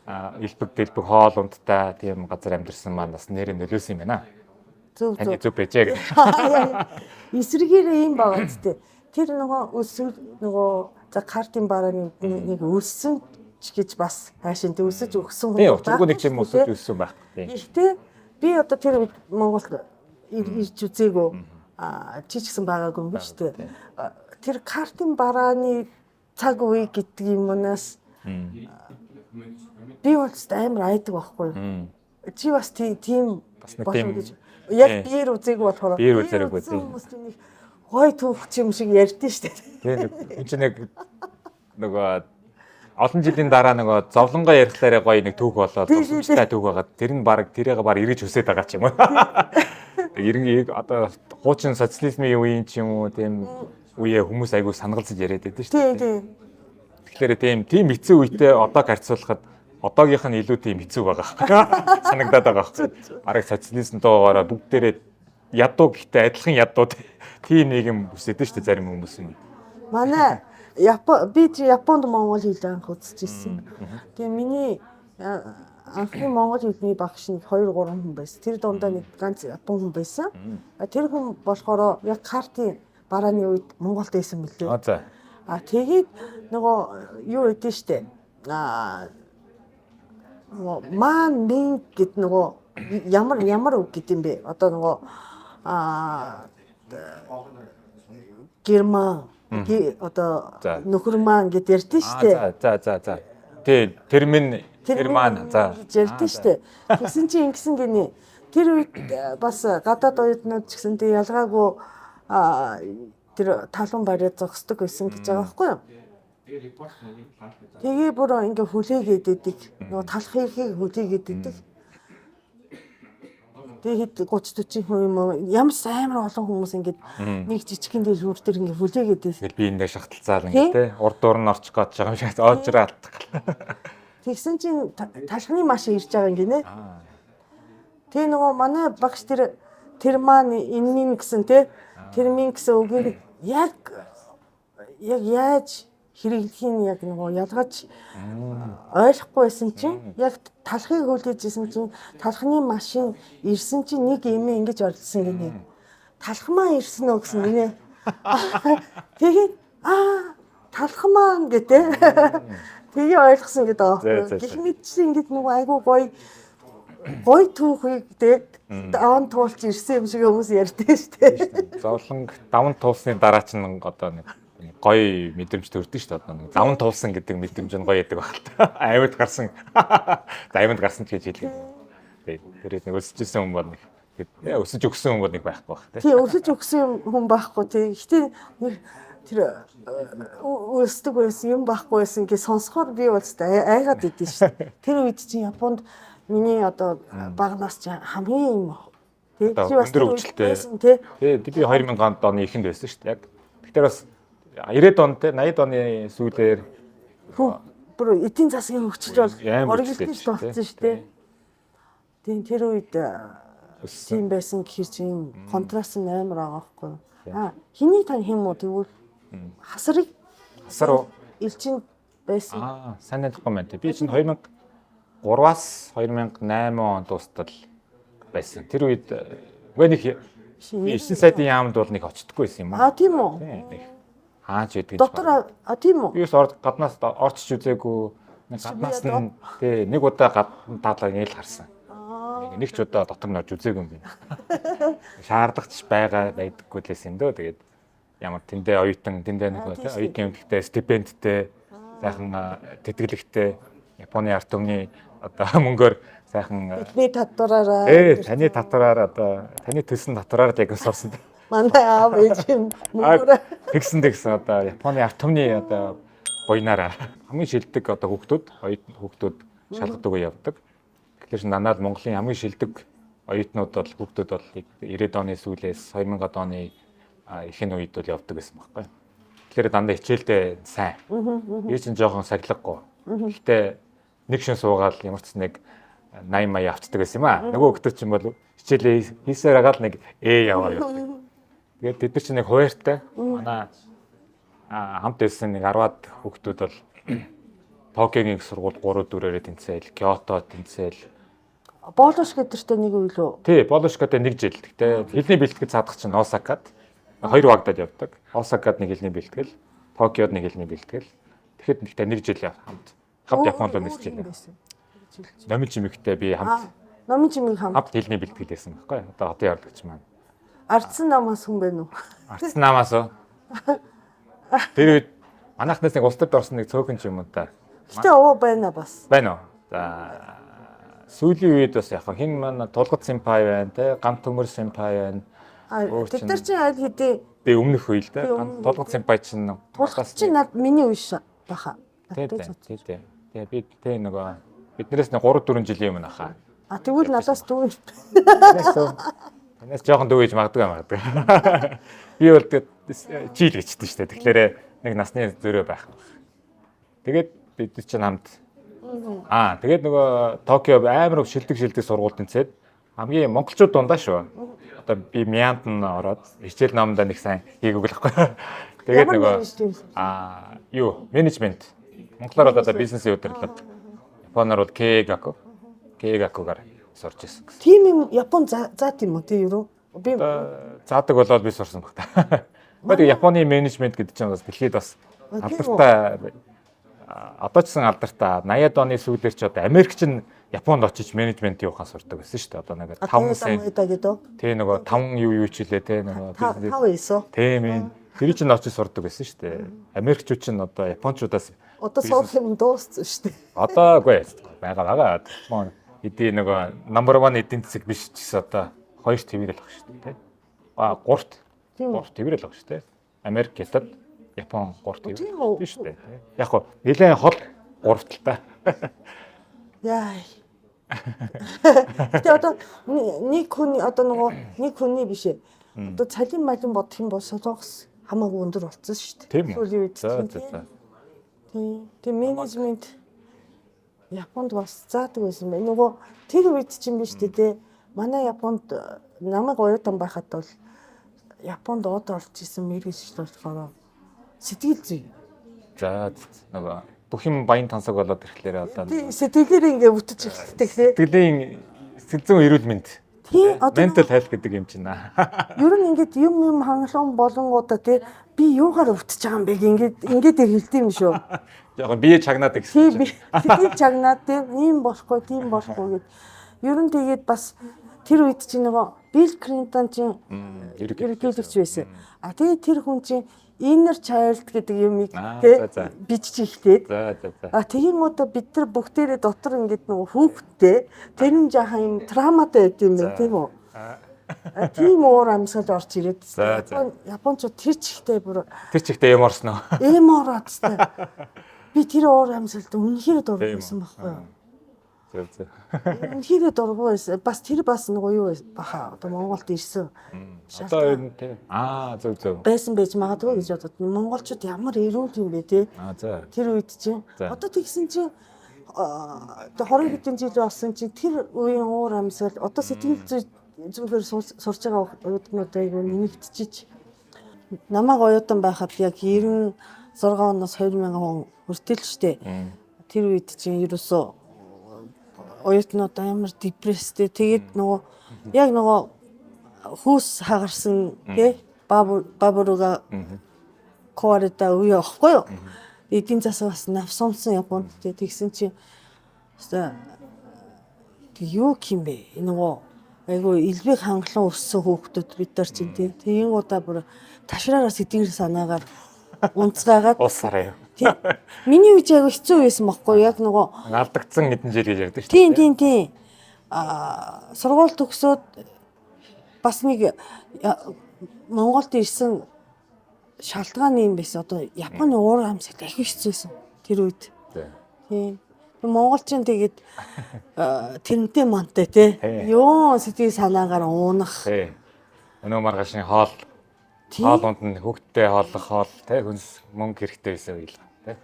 элбэг хоол ундтай тийм газар амьдэрсэн маань бас нэрээ нөлөөсөн юм байна. Зөв. Зүг байжээ гэх. Эсрэгээрээ юм байгаа ч тийм. Тэр нөгөө за картын барааны нэг өссөн ч гэж бас хайшинт өсөж өгсөн хүн байна. Тийм, нэг тийм өсөж өссөн байх. Гэхдээ би одоо тэр Монголд ирж үзээгүй чи ч гэсэн байгаагүй юм биш үү? Тэр картын барааны цаг үе гэдэг юмнаас би бас амар айдаг байхгүй юу? Чи бас тийм болов гэж яг биер үзээгүй болохоор биер үзээрэггүй тийм. Гой түүх юм шиг ярьдэн штэ. Тийм нэг нөгөө олон жилийн дараа нөгөө зовлонгоо ярихлаараа гоё нэг түүх болоод тустай түүх байгаад тэр нь баг тэрийг баг эргэж өсөд байгаа ч юм уу. Ирэн одоо хуучин социализмын үеийн ч юм уу тийм үеэ хүмүүс айгүй санагалзаж яриад байдаг шүү дээ. Тийм. Тэгэхээр тийм хэцүү үедээ одоог харьцуулахад одоогийнх нь илүү тийм хэцүү байгаа. Санагдаад байгаа хэрэг. Бараг социализм доогоороо бүгдээрээ ядуу гэхдээ адилхан ядуу тийм нийгэм үсэдэж шүү дээ зарим хүмүүс нь. Манай би Японд монгол хэл анх үзчихсэн. Тэгээ миний анхны монгол хэлний багш нь 2 3 хүн байсан. Тэр дундаа нэг ганц япон хүн байсан. Тэр хүн болохоор яг картын барааны үед Монголд байсан мөлий. Тэгээд нөгөө юу өгдөө штэ. Маань мин гэд нөгөө ямар үг гэдэм бэ? Одоо нөгөө герман одоо нөхөр маань гэд ярьдэн штэ. За. Термин герман за. Ярьдэн штэ. Тэгсэн чи ингэсэн гинэ. Тэр үед бас гадаад оюутнууд ч гэсэн тэг ялгаагүй тэр талан бариад зогсдог байсан гэж байгаа байхгүй юу? Тэгээ бүр ингээ хүлээгээд идэг. Нөгөө талхыг хүлээгээд идэг. Тэгээд 30 40 хүн юм ямар амар олон хүмүүс ингээд нэг жижигхэн дээр зүр дээр ингээ хүлээгээд байсан. Тэгэл би ингээ шахталцаал ингээ те урд дуур нь орчих гээд байгаа юм шиг оожраа алдах. Тэгсэн чинь талхны машин ирж байгаа юм гинэ. Тэгээ нөгөө манай багш тэр маань энэний гэсэн те термин гэсэн үгийг яг яаж хэрэглэхийн яг нөгөө ялгаж ойлгохгүй байсан чинь яг талхыг хүлээжсэн чинь талхны машин ирсэн чинь нэг юм ингэж орилсон гинэ. Талхмаа ирсэн үү гэсэн гинэ. Тэгээд талхмаа гэдэг. Тэгээ ойлгосон гэдэг аа. Гэх мэт чинь ингэж нөгөө айгуу гой түүхийг даван туулж ирсэн юм шиг хүмүүс ярьдээ шүү дээ. Зовлонг даван туулсны дараа ч одоо нэг гоё мэдрэмж төрдөг шүү дээ. Одоо нэг даван туулсан гэдэг мэдрэмж нь гоё яадаг байна. Аймад гарсан. Аймад гарсан ч гэж хэлээ. Тэгээд нэг өсөжсэн хүн бол нэг өсөж өгсөн хүн бол нэг байхгүй байх тийм. Тийм өсөж өгсөн хүн байхгүй тийм. Гэтэ тэр өсдөг байсан юм байхгүй байсан гэж сонсохоор би бол айгаад идэв шүү дээ. Тэр үед чинь Японд миний одоо багнаас ч хамгийн юм тий өндөр хөгжилтэй тий би 2000 оны эхэнд байсан шүү дээ яг. Тэгэхээр бас 90-ад он тий 80-ад оны сүүлээр бүр эдийн засгийн хөгжиж бол оргилдэж болсон шүү дээ. Тийм тэр үед тийм байсан гэхэр чинь контраст нь амар байгаа байхгүй юу. Хиний тань хэм үү тэгвэл хасар элчин байсан. Сайн мэдхгүй байна тий. Би чинь 2003-аас 2008 онд дуустал байсан. Тэр үед үгүй нэг 9 сайдын яамд бол нэг очтдоггүй байсан юм аа. Тийм үү? Нэг хаач гэдэг. Доктор тийм үү? Би гаднаас орчиж үзээгүй. Гаднаас нь тий нэг удаа гадна таалаа ингээл харсан. Нэг ч удаа дотор нь орж үзээгүй юм би. Шаардлагач байдаггүй л байсан юм дөө. Тэгээд ямар тэндээ оюутан тэндээ нэг тий оюутны эмэгтэй стипендтэй сайхан тэтгэлэгтэй Японы ард түмний одоо мөнгөөр сайхан бидний татвараараа таны татвараар одоо таны төлсөн татвараар яг сурсан. Манай аав ээж мөнгөөр тэгсэн одоо Японы ард түмний одоо буйнаараа хамгийн шилдэг одоо хүүхдүүд шалгадаг уу явдаг. Тэгэхээр нанаад Монголын хамгийн шилдэг оюутнууд бол хүүхдүүд бол 90-ад оны сүүлээс 2000-ад оны ихэнх үед бол явдаг гэсэн байхгүй. Тэгэхээр дандаа хичээлдээ сайн. Би чинь жоохон сахилгагүй. Гэхдээ нэг шин суугаал ямар ч нэг 80 80 авчдаг байсан юм аа. Нөгөө хүмүүс чинь бол хичээлээ хийсээр агаад нэг яваа явдаг. Тэгээд тэд нар чинь нэг хуваартай. Манай хамт байсан нэг 10-аад хүүхдүүд бол Токиогийн сургууль 3 4-ээрээ тэнцээл, Киото тэнцээл. Болош гэдэртэй нэг үйл үү? Тий, Болошкотой 1 жил. Гэтэ хэлний бэлтгэл цаадах чинь Осакад 2 вагдад явдаг. Осакад нэг хэлний бэлтгэл, Токиод нэг хэлний бэлтгэл. Тэгэхэд нэг жил хамт Японд нисэж байна. Номын чимэгтэй би хамт. Номын чимэг хамт хэлний бэлтгэл байсан байхгүй. Одоо хотын явлагч маань. Ардсан намаас хүн байна уу? Ардсан намаас уу? Тэр үед манайхнаас нэг улс төрд орсон нэг цөөхөн ч юм уу та. Гэтэ овоо байна бас. Байна уу? За сүүлийн үед бас яг хин маань Тулгад Симпай байна те, Гам Төмөр Симпай байна. Тэд нар чинь аль хэдийн Тэгээ өмнөх үе л те. Тулгад Симпай чинь Тулгад чинь над миний үе баха. Тий. Тэгээ би тэ нөгөө биднээс нэг 3 4 жилийн өмнө хаа. Тэгвэл надаас дүү. Танаас жоохон дүү гэж магадгүй. Би бол жил гэжтэй шүү дээ. Тэгэхээр нэг насны зөрөө байх. Тэгээд бид чинь хамт тэгээд нөгөө Токио амар шилдэг сургууль тэнцээд хамгийн монголчууд дундаа шүү. Одоо би Мянд нь ороод хичээл номдоо нэг сайн хийгээгүй л байхгүй. Тэгээд нөгөө менежмент. Монголоор одоо бизнесийн удирдлага. Японоор бол Keigaku-гаар сурч ирсэн. Тийм юм Япон заа тийм үү тий юу? Би заадаг болоод би сурсан баг та. Тэгээд Японы менежмент гэдэг чинь бас дэлхийд бас алдартай одоо ч сан алдартай 80-ад оны сүүлээр ч одоо Америкч нь Японд очиж менежмент юухаа сурдаг байсан шүү дээ. Одоо нэг 5 сая гэдэг. Тий нөгөө 5 юу ч хэлээ тий нөгөө 5 9. Тийм ээ. Тэр чинь очиж сурдаг байсан шүү дээ. Америкчууд чинь одоо Япончуудаас одоо сурах юм дууссан шүү дээ. Одоо үгүй байгаа. Эдийн нөгөө number 1 эдийн засаг биш ч гэсэн одоо 2 твэрэл баг шүү дээ. 3 твэрэл баг шүү дээ. Америк, Хятад, Япон 3 твэрэл биш үү? Яг хоо нэлээд хол 3 талтай. Яа. Тэгээ одоо нэг хүний биш ээ. Одоо цалин малин бодох юм бол солонгос хамаагүй өндөр болсон шүү дээ. Тийм менежмент Японд бас заадаг байсан байна. Нөгөө тэр үед чинь биш дээ. Манай Японд намайг оюутан байхад бол Японд орж исэн мэргэжил болохоор сэтгэл зүй. За нөгөө бүх юм баян тансаг болоод ирэхлээр одоо сэтгэлээр ингээ бүтэж эхэлдэг тий. Сэтгэл зүйн эрүүл мэнд. Тийм одоо mental health гэдэг юм чинь ер нь ингээд юм хангалуун болонгуудаа тий би юугаар өвтөж байгаа юм бэ ингээд хэлдэг юм шүү. Яг бие чагнаад гэсэн. Тийм би чагнаад тийм болохгүй гэд. Ер нь тэгээд бас тэр үед чинь нөгөө Билл Клинтон чинь ерөнхийлөгч байсан. Тэгээд тэр хүн чинь inner child гэдэг юмыг биччихлээд. Тийм одоо бид нар бүгдээрээ дотор ингээд нөгөө хүүхдтэй тэр нь жаахан юм травматай байд юм байна тийм үү? Тийм уур амьсгал орж ирээд. Япончууд тэр чихтэй юм орсноо. Эм ороодстай. Би тэр уур амьсгалд үнэхээр дургүйсэн байхгүй юу? Үнэхээр дургүйсэн. Бас тэр нөгөө юу баха одоо Монголд ирсэн. Одоо ер нь тийм зөв байсан байж магадгүй гэж бодод. Монголчууд ямар эрүүл юм бэ те. Тэр үед чинь одоо тэгсэн чинь одоо 20 хэдэн жил болсон чинь тэр үеийн уур амьсгал одоо сэтгэл зүгээр сурж байгаа оюутнуудаа нэмэгдчихэж намайг оюутан байхад яг 96 оноос 2000 он хүртэл штэ. Тэр үед чинь ерөөсөө оюутнууд амар депресстэй. Тэгээд яг хүүс хагарсан тий бабуруга корида үе ахгүй юу? Эдийн засаг бас навсумсан Японд тэгсэн чинь юу юм бэ? Айгу илбэг хангалуун өссөн хүүхдүүд бид нар чинь тийм удаа бүр ташраараа сэтгэл санаагаар унцгаагаад уусараа. Миний үеч айгу хэцүү байсан байхгүй яг алдагдсан хэдэн жил гэж ярьдаг шүү дээ. Тийм. Сургууль төгсөөд бас нэг Монголд ирсэн шалтгаан юм байсан. Одоо Японы уур амьсгал их хэцүүсэн тэр үед. Тийм. Монголчин тэгээд тэрнтэй мантай тий. Юу сэтгэл санаагаар уунах. Өнөө маргашны хоол хоолунд нь хөвгттэй хоол тий хүнс мөнгө хэрэгтэй байсан үйл тий.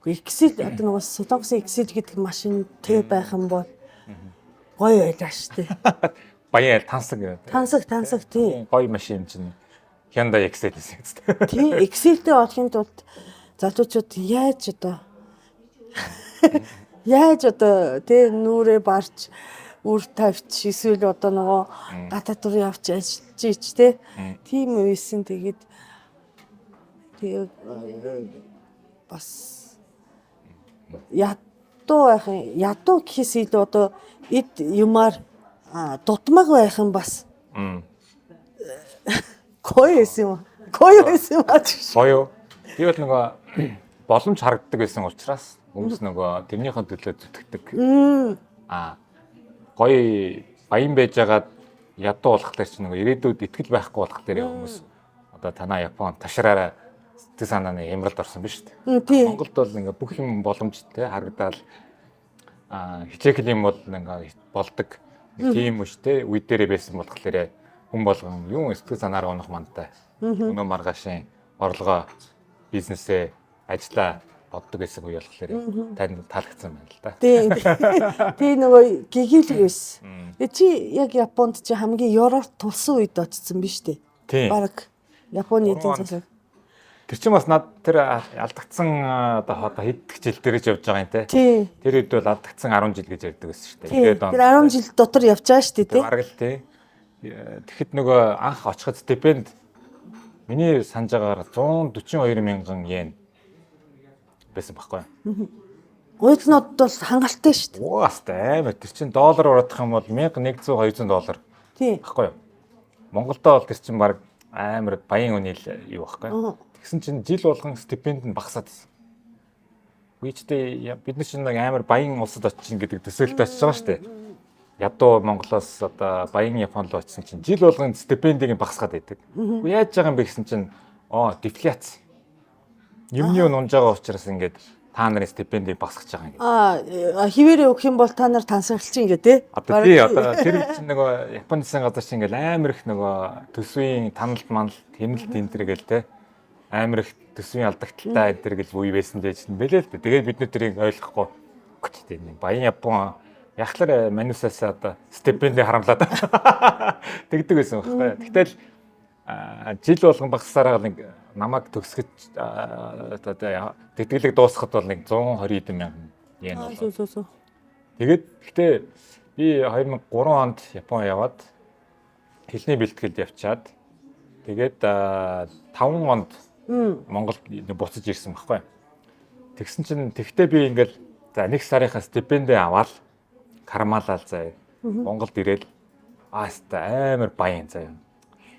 Excel одоо солонгосын Excel гэдэг машин тий байх юм бол гоё байлаа шүү дээ. Баян тансаг гэдэг. Тансаг тий. Гоё машин чинь Hyundai Excel гэсэн үстэй. Тий, Excel-тэй олохын тулд залуучууд яаж одоо тий нүрээ барж үр тавьч эсвэл одоо нөгөө гадаад руу явж ажиллаж ийч тий. Тийм үйсэн тэгээд бас ядуу гэхээс илүү одоо эд юмар дутмаг байх юм бас гоё байсан юм. Гоё байсан юм аа. Гоё. Би бол нөгөө боломж харагддаг байсан учраас хүмүүс нөгөө тэрнийхэн төлөө зүтгэдэг. Гоё баян байжгаад ядуу болохлээр чи нөгөө ирээдүйд итгэл байхгүй болохлээр хүмүүс одоо танаа Японд ташраараа сэтгэл санааны ямралд орсон биз дээ. Монголд бол ингээ бүх юм боломжтой харагдаал хичээл юм бол ингээ болдог тийм үстэй үе дээрээ байсан болохоор хүн болгон юм сэтгэл санаараа унах мандтай. Өнөө маргаашийн орлогоо бизнесээ ажиллаа боддог гэсэн үе болохоор танд таалагдсан байна л да. Тий нөгөө гэгээлэг байсан. Чи яг Японд чи хамгийн Европ тулсан үед очсон биз дээ. Бараг Японы эдийн засаг. Тэр чинь бас над тэр алдагдсан одоо хэд хичээл дээрэж явж байгаа юм те. Тэр үед бол алдагдсан 10 жил гэж ярьдаг байсан шүү дээ. Тэр 10 жил дотор явж байгаа шүү дээ те. Бараг л те. Тэгэхэд нөгөө анх очиход стипенд миний санаж байгаагаар 142 мянган йен байсан байхгүй. Гуйзнууд бол хангалттай шүү дээ. Уустай амар тэр чинь доллар урагдах юм бол 1100 $200 байхгүй юу? Монголдоо бол тэр чинь баг амар баян үнэл юу байхгүй. Тэгсэн чинь жил болгон стипенд нь багасаад байсан. Үечтэй бид нар чинь амар баян улсад очих гэдэг төсөөлөлд очиж байгаа шүү дээ. Ядуу Монголоос одоо баян Японд руу очисон чинь жил болгон стипендийг багасгаад байдаг. Уу яаж байгаа юм бэ гэсэн чинь дефляц. Юмны үн унж байгаа учраас ингээд та нарын стипендийг багасгаж байгаа юм. Хിവэрээ өгөх юм бол та нар тансаглаж ингээ те. Одоо тэр чинь нөгөө Японы засгийн газар чинь ингээл амар их нөгөө төсвийн таналт маналт хэмнэлт энэ төр гээл те. Амар их төсвийн алдагталтай энэ төр гэж үе байсан гэж бэлээ л дээ. Тэгээд бид нар тэрийг ойлгохгүй. Гэхдээ баян Япон яхалаар манусаас одоо стипендийг харамлаад тэгдэг байсан байхгүй. Гэтэл жил болгон багсараа нэг намайг төгсгөж тэтгэлэг дуусгахад бол нэг 120 мянган йен болоо. Тэгээд гэхдээ би 2003 онд Япон яваад хэлний бэлтгэлд явчаад тэгээд 5 онд Монголд буцаж ирсэн байхгүй. Тэгсэн чинь тэгтээ би ингээл за нэг сарынхаа стипендээ аваад кармалал заяа. Монголд ирээд амар баян заяа.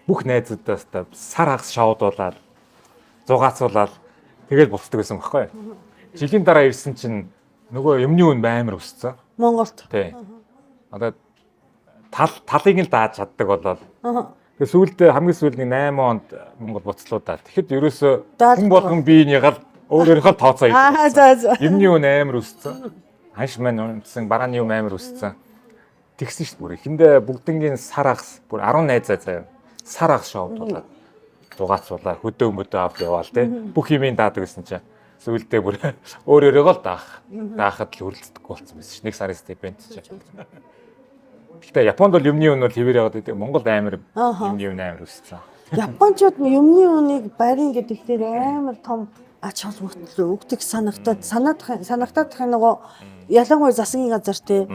Бүх найзуудаас сар хагас шоудуулаад зугаацуулаад тэгэл буцдаг гэсэн байхгүй. Жилийн дараа ирсэн чинь нөгөө юмны үн амар өссөн. Монголд. Тий. Одоо талыг нь дааж чаддаг болоод. Тэгээ сүүлдээ хамгийн сүүлд 8 онд Монгол буцлуудаа. Тэгэхэд ерөөсөө хүн болгон биенийг гал өөрөөрийнхөө тооцоо хийдэг. Юмны үн амар өссөн. Ханш маань унтсан барааны юм амар өссөн. Тэгсэн шүү дээ бүр эхэндээ бүгднгийн сар хагас бүр 10 найзаа заяа. Сар хагас шоудуулаад дугаацуулаад хөдөө мөдөө авд яваал те. Бүх юмыг даадаг гэсэн чинь сүүлдээ бүр өөрөөрөө л даахад л хөрөлцдөг болсон байсан ш. Нэг сарын стипенд чинь. Гэхдээ Японд бол юмны үн бол хэвээр яваад байдаг. Монголд амар юмны үн амар өссөн. Япончууд юмны үнийг барин гэдэг дээр амар том ач холбогдол өгдөг санагтаад нөгөө ялангуяа засгийн газар те.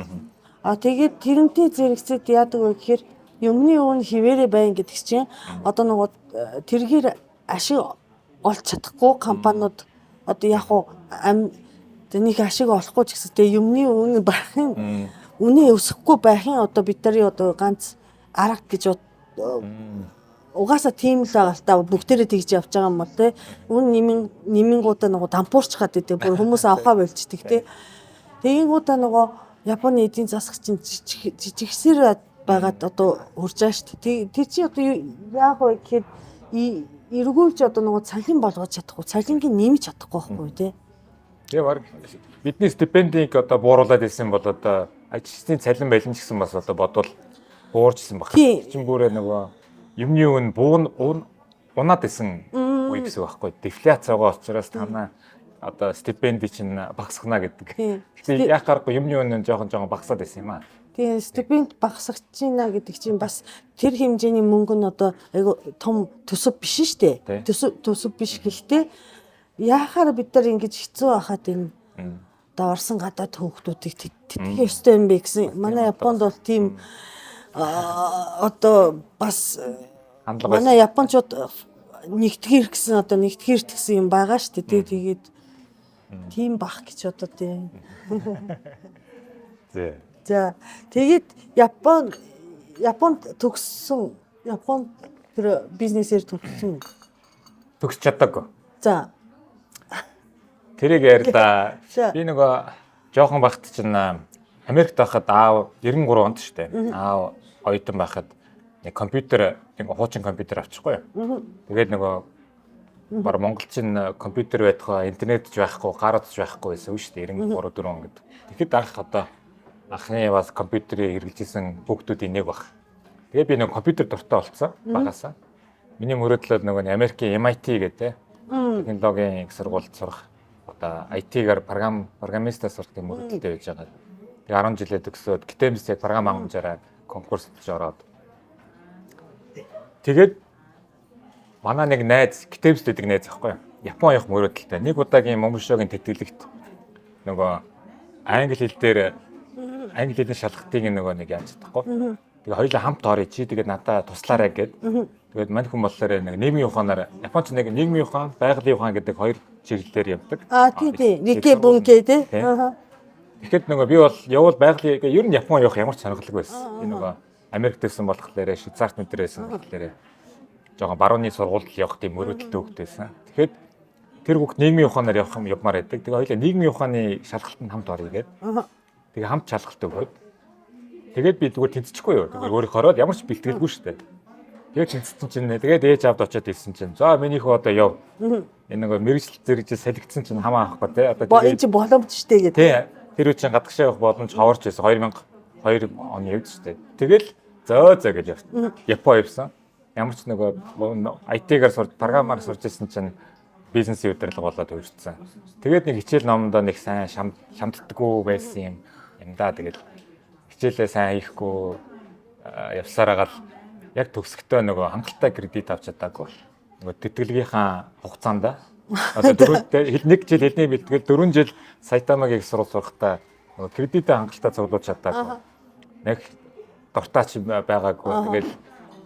Тэгээд тэрнтэй зэрэгцээд яадаг вэ гэхээр юмны үн хിവэрэ байна гэдэг чинь одоо нөгөө тэргээр ашиг олж чадахгүй компаниуд одоо яг нэг ашиг олохгүй ч гэсэн те юмны үн барахын үнэ өсөхгүй байхын одоо бидний одоо ганц арга гэж угаасаа тийм л байгаа л та бүгдээрээ тэгж явж байгаа юм бол те үн нэмингуудаа нөгөө дампуурчхаад идэг бүр хүмүүс авахаа болчдөг те тэгэнгүүтээ нөгөө Японы эдийн засаг чинь жижигсээр байгаад одоо хурж байгаа шүү дээ. Тэр чи одоо яах вэ гэхээр эргүүлж одоо нөгөө цалин болгож чадахгүй, цалингийн нэмж чадахгүй байхгүй тий. Тэгээ баг бидний стипендийг одоо бууруулад ирсэн бол одоо ажилчдын цалин байлын ч гэсэн бас одоо бодвол буурчсан баг. Чин бүрээ нөгөө юмны үн унаад исэн үе гэсэн байхгүй. Дефляц байгаа учраас танаа одоо стипенди чинь багасгана гэдэг. Тийм. Гэтэ яг гарахгүй юмны үнэ жоохон багасаад байсан юм аа. Тийм стипенд багасгаж байна гэдэг чинь бас тэр хэмжээний мөнгө нь одоо айгу том төсөв биш шүү дээ. Төсөв биш гэхдээ яахаар бид нар ингэж хэцүү байхад энэ одоо орсон гадаад хүүхдүүдийг тэтгэх ёстой юм бэ гэсэн. Манай Японд бол тийм одоо бас манай японочууд нэгтгэр гэсэн одоо нэгтгэрт гэсэн юм байгаа шүү дээ. Тэгээд тийм бах гэж одоо тийм. За тэгээд Японд төгссөн Японд тэр бизнесээр төгсч чадаагүй. За тэрийг ярьлаа. Би нөгөө жоохон багт чинь Америкт байхад аав 93 онд шүү дээ. Аав оюутан байхад нэг компьютер нэг хуучин компьютер авчихгүй юу. Тэгээд нөгөө бар Монгол чинь компьютер байхгүй, интернет ч байхгүй, гарууд ч байхгүй байсан шүү дээ 93 4 он гэдэг. Тэгэхэд одоо анхны бас компьютерийг хэрэгжилсэн хүүхдүүдийн нэг баг. Тэгээд би нэг компьютер дуртай болцсон багасаа. Миний мөрөөдлөд нөгөө Америкийн MIT гэдэг технологийн их сургуульд сурах одоо IT-гаар программистаа сурах юм мөрөөдөлтэй байж байгаа. Тэгээ 10 жилээ төгсөөд GTMS яг програм хангамжаараа конкурсд ороод. Тэгээд манай нэг найз GTMS гэдэг найз ахгүй юу? Япон явах мөрөөдөлтэй. Нэг удаагийн Момшогийн тэтгэлэгт нөгөө англи хэл дээр англи хэлний шалгалтыг нөгөө нэг яаж чадахгүй. Тэгээ хоёулаа хамт орё чи тэгээд надад туслаарай гэд. Тэгээд мань хүн болохоор нэг нийгмийн ухаанаар Японч нэг нийгмийн ухаан, байгалийн ухаан гэдэг хоёр чиглэлээр явдаг. Тийм. Рике бунке тий. Тэгэхэд нөгөө би бол явал байгалийн ер нь Япон явах ямар ч сонирхолтой байсан. Би нөгөө Америкт байсан болохоор Швейцарт мэдэрсэн болохоор жоохон барууны сургуульд явах тийм мөрөөдөлтэй хөвгтэйсэн. Тэгэхэд тэр хүүхд нийгмийн ухаанаар явмаар байдаг. Тэгээ хоёулаа нийгмийн ухааны шалгалтанд хамт орё гэд. Тэгээ хамт шалгалт өгөөд. Тэгээд би зүгээр тэнцэхгүй юу. Тэгээд өөрөөх ороод ямар ч бэлтгэлгүй шүү дээ. Тэгээд тэнцсэн чинь тэгээд ээж авд очиод ирсэн чинь. За минийх одоо яв. Энэ нөгөө мэрэгжил зэрэгжил салгидсан чинь хамаа авахгүй те. Одоо энэ чинь боломж штэ гэдэг. Тий. Тэр үе чинь гадагшаа явах боломж ховорч байсан 2002 оны явж штэ. Тэгэл зөө гэж явсан. Япон явсан. Ямар ч нөгөө IT-гаар сурж програмаар сурж ирсэн чинь бизнесийн удирдлага болоод өөрчлөсөн. Тэгээд нэг хичээл номдоо нэг сайн шамддаггүй байсан юм да. Тэгээд хичээлээ сайн хийхгүй явсараагаал яг төгсөхдөө нөгөө хангалттай кредит авч чадаагүй. Нөгөө тэтгэлгийнхаа хугацаанд одоо нэг жил хэлний бэлтгэл 4 жил Сайтамагийн сургууль сурахдаа нөгөө кредитээ хангалттай цуглуулж чадаагүй. Нэг дуртаач байгаагүй. Тэгээд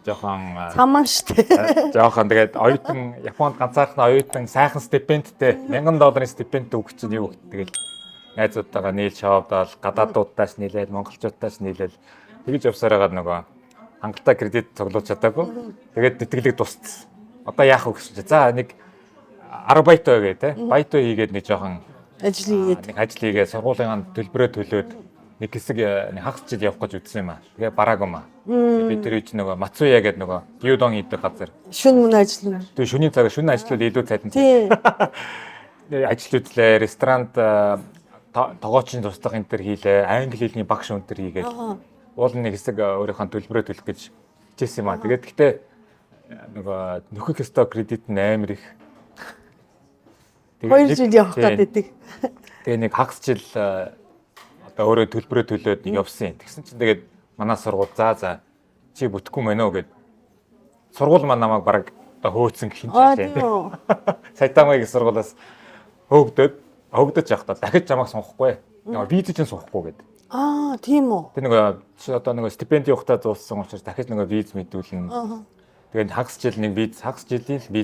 жоохон цаман штэ. Жоохон тэгээд оюутан Японд ганцаархан оюутан сайхан стипендтэй $1000 стипендтэй өгч чинь юу тэгээд найзуудтайгаа нийлж шавдаал гадаадуудаас нийлээл монголчуудаас нийлээл тэгж явсараагаад нөгөө хангалттай кредит цуглуулж чадаагүй. Тэгээд тэтгэлэг дууссан. Одоо яах вэ гэсэн чинь за нэг 10 байто гээ те. Байто хийгээд нэг жоохон ажил хийгээд сургуулийн төлбөрөө төлөөд нэг хэсэг нэг хагас жил явах гэж үзсэн юм аа. Тэгээ бараагүй маа. Би тэр үуч нөгөө Мацуя гэдэг нөгөө гиудон хийдэг газар. Шүн мөн ажиллана. Тэгээ шөнийн цагаар шөнийн ажлууд илүү цайдан. Тийм. Ажил үзлээ, ресторанд тогоочны туслах энэ төр хийлээ, англи хэлний багш өнтер хийгээд уул нэг хэсэг өөрийнхөө төлбөрөө төлөх гэж хичээсэн юм аа. Тэгээд гэхдээ нөгөө нөхөх ёстой кредит нь амар их. 2 жил явах гэдэг. Тэгээ нэг хагас жил одоо өөрөө төлбөрөө төлөөд явсан. Тэгсэн чинь тэгээд манай сургууль за чи бүтэхгүй мэнэ үү гэд сургууль маань намайг бараг одоо хөөцсөн гэх юм чинь. Сайтамагийн сургуулиас хөгдөж явахдаа дахиж чамайг сонгохгүй. Виз чинь сонгохгүй гэд. Тийм үү. Тэр нөгөө одоо нөгөө стипенд явахтаа зуулсан учраас дахиж нөгөө виз мэдүүлнэ. Тэгээд хагас жилийн виз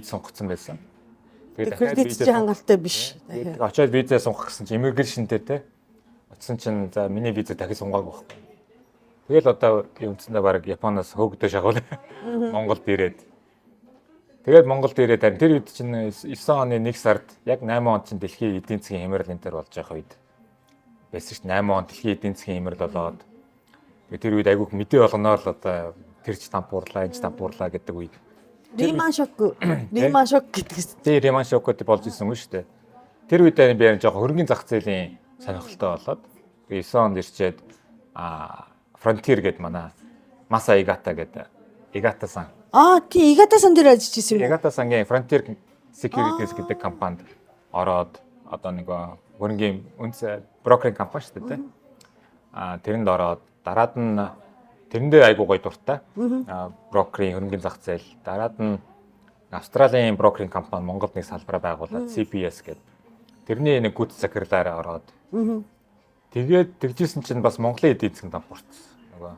сонгоцсон байсан. Тэгээд дахиад виз чинь хангалттай биш. Тэгээд очиод визээ сонгох гэсэн чинь иммиграшн дээр те. Очсон чинь за миний визээ дахиж сонгоагүй байхгүй. Тэгэл одоо юмцсандаа баг Японоос хөөгдөө шагуул Монголд ирээд. Тэгээд Монголд ирээд харин тэр үед чинь 9 оны 1 сард яг 8 онд чинь дэлхийн эдийн засгийн хямрал энэ төр болж байгаа үед байсан шүү дээ. 8 онд дэлхийн эдийн засгийн хямрал болоод тэгээд тэр үед айгүйх мэдээ болгоноор л одоо тэрч тампуурлаа, энэ тампуурлаа гэдэг үед. Риман шок гэдэг. Тэр риман шок гэдэг болж исэн юм шүү дээ. Тэр үед би жоохон хөрөнгөний зах зээлийн сонирхолтой болоод 9 онд ирчээд Frontier гэдэг манай Masa Igata гэдэг Igata-сан. Тийм Igata-сан дээр ажиллаж ирсэн юм. Igata-сангийн Frontier Securities гэдэг компанид ороод одоо нэг хөрөнгөний үнц брокеринг компани шүү дээ. Тэрэнд ороод дараад нь тэрэндээ айгуу гоё дуртай. Брокерийн хөрөнгөний зах зээл. Дараад нь Австралийн брокеринг компани Монголд нэг салбараа байгуулад CPS гэдэг. Тэрний нэг гүйц захирлаараа ороод. Тэгээд тэгжсэн чинь бас Монголын эдийн засгийн дампуурсан. Нөгөө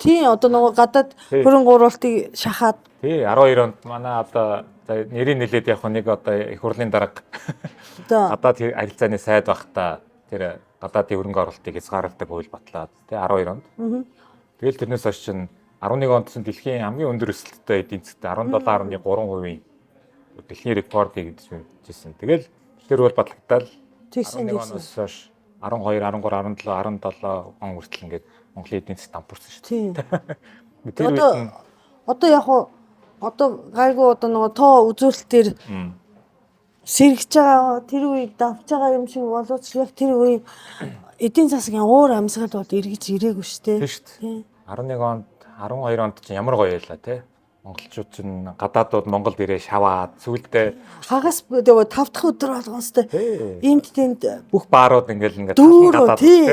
тий одоо нөгөө гадаад хөрөнгө оруулалтыг шахаад тий 12 онд манай одоо нэрийг нэлээд яг нэг одоо их хурлын дарга гадаад харилцааны сайд багта тэр гадаадын хөрөнгө оруулалтыг хязгаарладаг хууль батлаад тий 12 онд. Тэгэл тэрнээс хойш чинь 11 онд чинь дэлхийн хамгийн өндөр өсөлттэй эдийн засгт 17.3% дэлхийн рекордыг эзэмшижсэн. Тэгэл тэр бол батлагдаад 11 оноос хойш 12, 13, 17, 17 он хүртэл ингээд Монголын эдийн засаг дампуурсан шүү дээ. Тэр одоо яг одоо гайгүй одоо нөгөө тоо үзүүлэлтээр сэргэж байгаа тэр үед давж байгаа юм шиг боловч яг тэр үеийн эдийн засгийн уур амьсгал бол эргэж ирээгүй шүү дээ. Тийм шүү дээ. 11 онд 12 онд чинь ямар гоё байлаа те. Монголчууд чинь гадаадууд Монголд ирээ шаваад сүулдэ хагас нөгөө 5 дахь өдөр болгоостой энд тэнд бүх баарууд ингээд гадаад тийм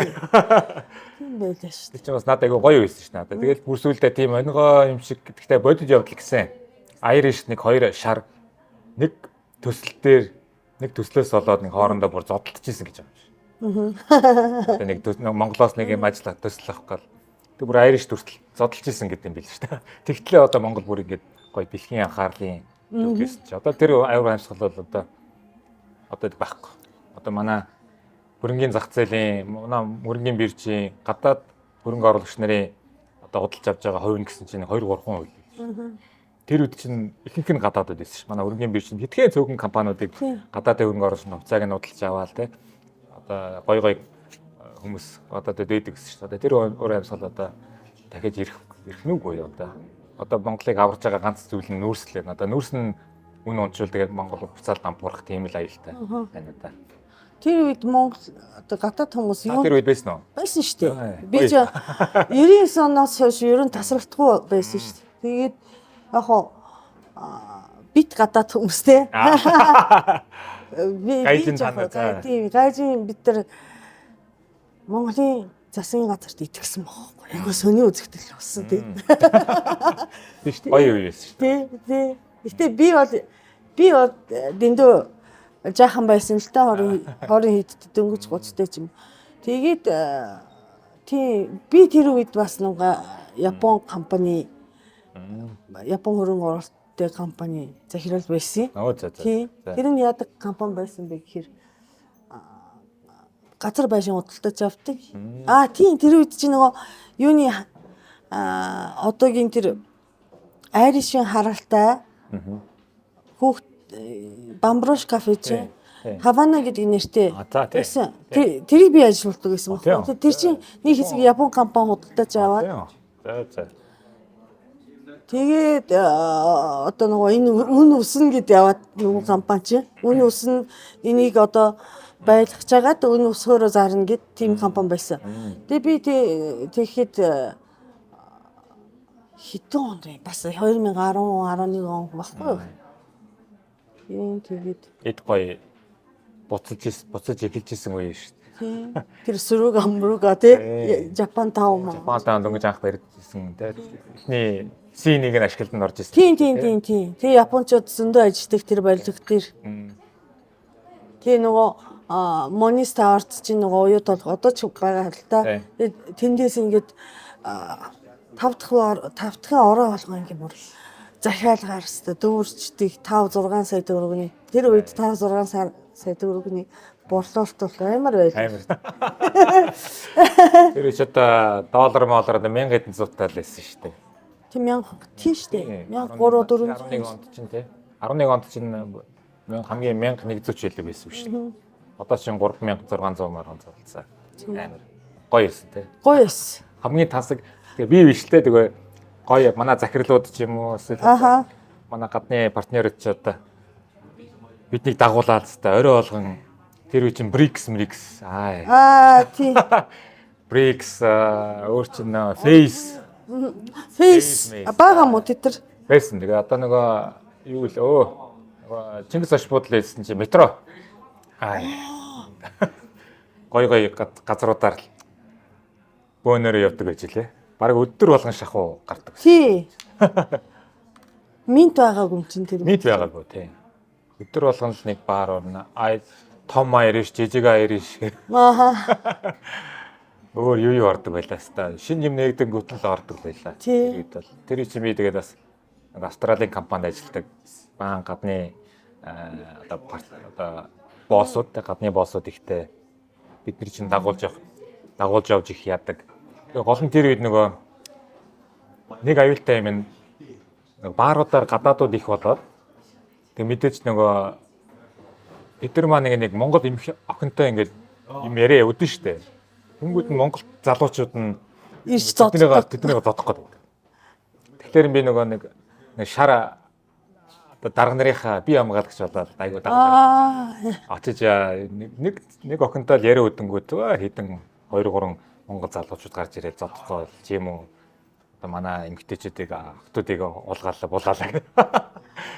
байлаа шүү дээ. Тэр чинь бас надад айгүй гоё байсан ш надад. Тэгэл бүр сүулдэ тийм өнгөө юм шиг гэхдээ бодит явдал гэсэн. Irish нэг 2 шар нэг төсөл дээр нэг төслөөс болоод нэг хоорондоо бүр зодтолж исэн гэж байгаа юм шиг. Тэгээ нэг Монголоос нэг юм ажиллах төсөл авах гал. Тэг бүр Irish төртөл зодтолж исэн гэдэг юм бил шүү дээ. Тэгтлээ одоо Монгол бүр ингээд гоё дэлхийн анхаарлын юу гэсэн чи. Одоо тэр аюул амьсгал бол одоо байхгүй. Одоо манай хөрөнгөний зах зээлийн манай хөрөнгөний биржийн гадаад хөрөнгө оруулагч нарын одоо худалдаж авч байгаа хувь нь гэсэн чинь 2-3%. Тэр үед чинь ихэнх нь гадаадд байсан ш. Манай хөрөнгөний биржинд хэдхэн цөөхөн компаниудыг гадаадын хөрөнгө оруулагч нь хугацааг нь худалдаж аваад те. Одоо гоё хүмүүс одоо дээдэг гэсэн ш. Одоо тэр өөр амьсгал одоо дахиж ирэх нүггүй одоо. Одоо Монголыг аварж байгаа ганц зүйл нь нүүрслээ. Одоо нүүрс нь үн унчвал тэгээд Монгол буцаал дампуурах тийм л аюултай байна да. Тэр үед Монгол одоо гадаад хүмүүс юу тэр үед байсан уу? Байсан шүү дээ. Би ч 99 оноос хойш ерөн тасралтгүй байсан шүү дээ. Тэгээд яг бит гадаад хүмүүстэй. Би гайжин бид нар Монголын засгийн газарт итгэсэн байхгүй. Яг сони үзэгдэл болсон тийм. Тийш гоё юу байсан шүү дээ. Гэтэ би бол дэндүү жаахан байсан л та хорин хитд дөнгөж гоцтой ч юм. Тэгээд тийм би тэр үед бас нэг Япон компани Япон хөрөнгө оруулалттай компани захирал байсан. Тийм. Тэр нь яадаг компани байсан бэ гэхээр газар байшин худалдаж авдаг. Тийм тэр үед чи нөгөө юуны одоогийн тэр Айришийн харалтай хүүхд Бамброш кафе чи Хавана гэдэг нэртэй байсан. Тэрийг би ажилладаг гэсэн байна. Тэр чинь нэг хэсэг Япон компани худалдаж аваад. Тэгээд одоо нөгөө энэ үн өснө гэд яваад нөгөө компани чинь үн өснө энийг одоо байлгаж байгаад үн өсгөөрөө зарна гэд тийм компани байсан. Тэгээд би тэгэхэд хитэн онд бас 2010 11 он баггүй юу? Тэгээд эд гоё буцаж эхэлжсэн үе шүү дээ. Тэр сүрэг амрууга тий Жапан таав маа. Жапан таав дөнгөж анх барьжсэн тий. Эхний C1-ийг ашиглалтанд орж ирсэн. Тийм. Тэгээ японочдод зөндөө ажилладаг тэр барилга дээр. Тэгээ нөгөө Monista Art чинь нөгөө уяд бол одоо ч байгаа л та. Тэндээс ингээд 5 дахь ороо болгоо ингээд бүр захиалгаар өстө дүүрчдэг 5 6 сая төгрөгийн. Тэр үед 5 6 сая төгрөгийн борлуулалт бол амар байлаа. Тэр ч одоо доллар моллоор 1000 хэдэн зуутаа л байсан шүү дээ. Тийм 1000 тийм шүү дээ. 13 4 11 онд чинь тий. 11 онд чинь хамгийн 1100 ч хэлэг байсан шүү дээ. Одоо чинь 3600 морон золцсон. Амар гоё юмсэн тий. Гоё юмс. Хамгийн тасаг тэгээ би биштэй тэгээ гоё манай захирлууд ч юм уу эсвэл манай гадны партнерууд ч одоо биднийг дагуулаад та орой болгон тэр үе чинь BRICS тий. BRICS өөр чинь Face бага мо тэр байсан. Тэгээ одоо нөгөө юу л Чингис Аш буудлын хэлсэн чи метро Гой газруудаар бөөнөрөө явдаг гэж лээ. Бараг өдөр болгон шахуу гардаг. Тий. Минт байгаагүй юм чинь тэр. Нийт байгаагүй тий. Өдөр болгон л нэг баар орно. Том Irish, жижиг Irish. Өөр юу ордог байлаа хэвээр. Шинэ юм нэгдэнгүүт л ордог байлаа. Тэгээд бол тэр чинь би тэгээд бас Австралийн компанид ажилладаг баан гадны одоо боссууд, гадны боссууд ихтэй бид нар чинь дагуулж явж их яадаг. Тэгээд гол нь тэр үед нөгөө нэг аюултай юм бааруудаар гадаадууд их болоод тэг мэдээж нөгөө эдгээр маань нэг Монгол эмх охинтой ингээд юм яриа явдсан шүү дээ. Тэнгүүд нь Монгол залуучууд нь ирж тэднийг зодох гэдэг. Тэгэхээр би нөгөө нэг шар дарга нарынхаа бие хамгаалагч болоод айгуу дагуулж очиж нэг охинтой л яриа өдөнгүүд хэдэн 2-3 Монгол залуучууд гарч ирээд зодохгүй юм уу? Одоо манай эмгтээчүүдийг охтуудыг уулгаалаа булаалаа.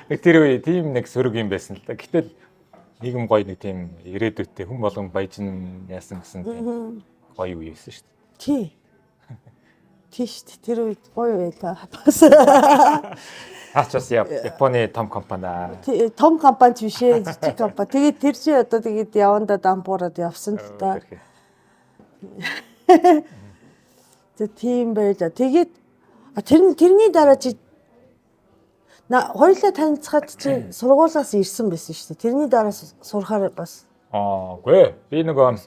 Нэг тэр үе тийм нэг сөрөг юм байсан л да. Гэтэл нийгэм гоё нэг тийм ирээдүйтэй хүн болгон баяжин яасан гэсэн тийм гоё үе байсан шүү дээ. Тий. Тийш тэр үед гоё байлаа. Аач бас Японы том компани. Том компани биш ээ, жижиг компани. Тэгээд тэр чинь одоо тэгээд явандаа дампуураад явсан л да. Тэг тийм байлаа. Тэгээд тэрний дараа чи хоёулаа танилцахад чи сургуулиас ирсэн байсан шүү дээ. Тэрний дараа сурахаар бас. Үгүй. Би нөгөө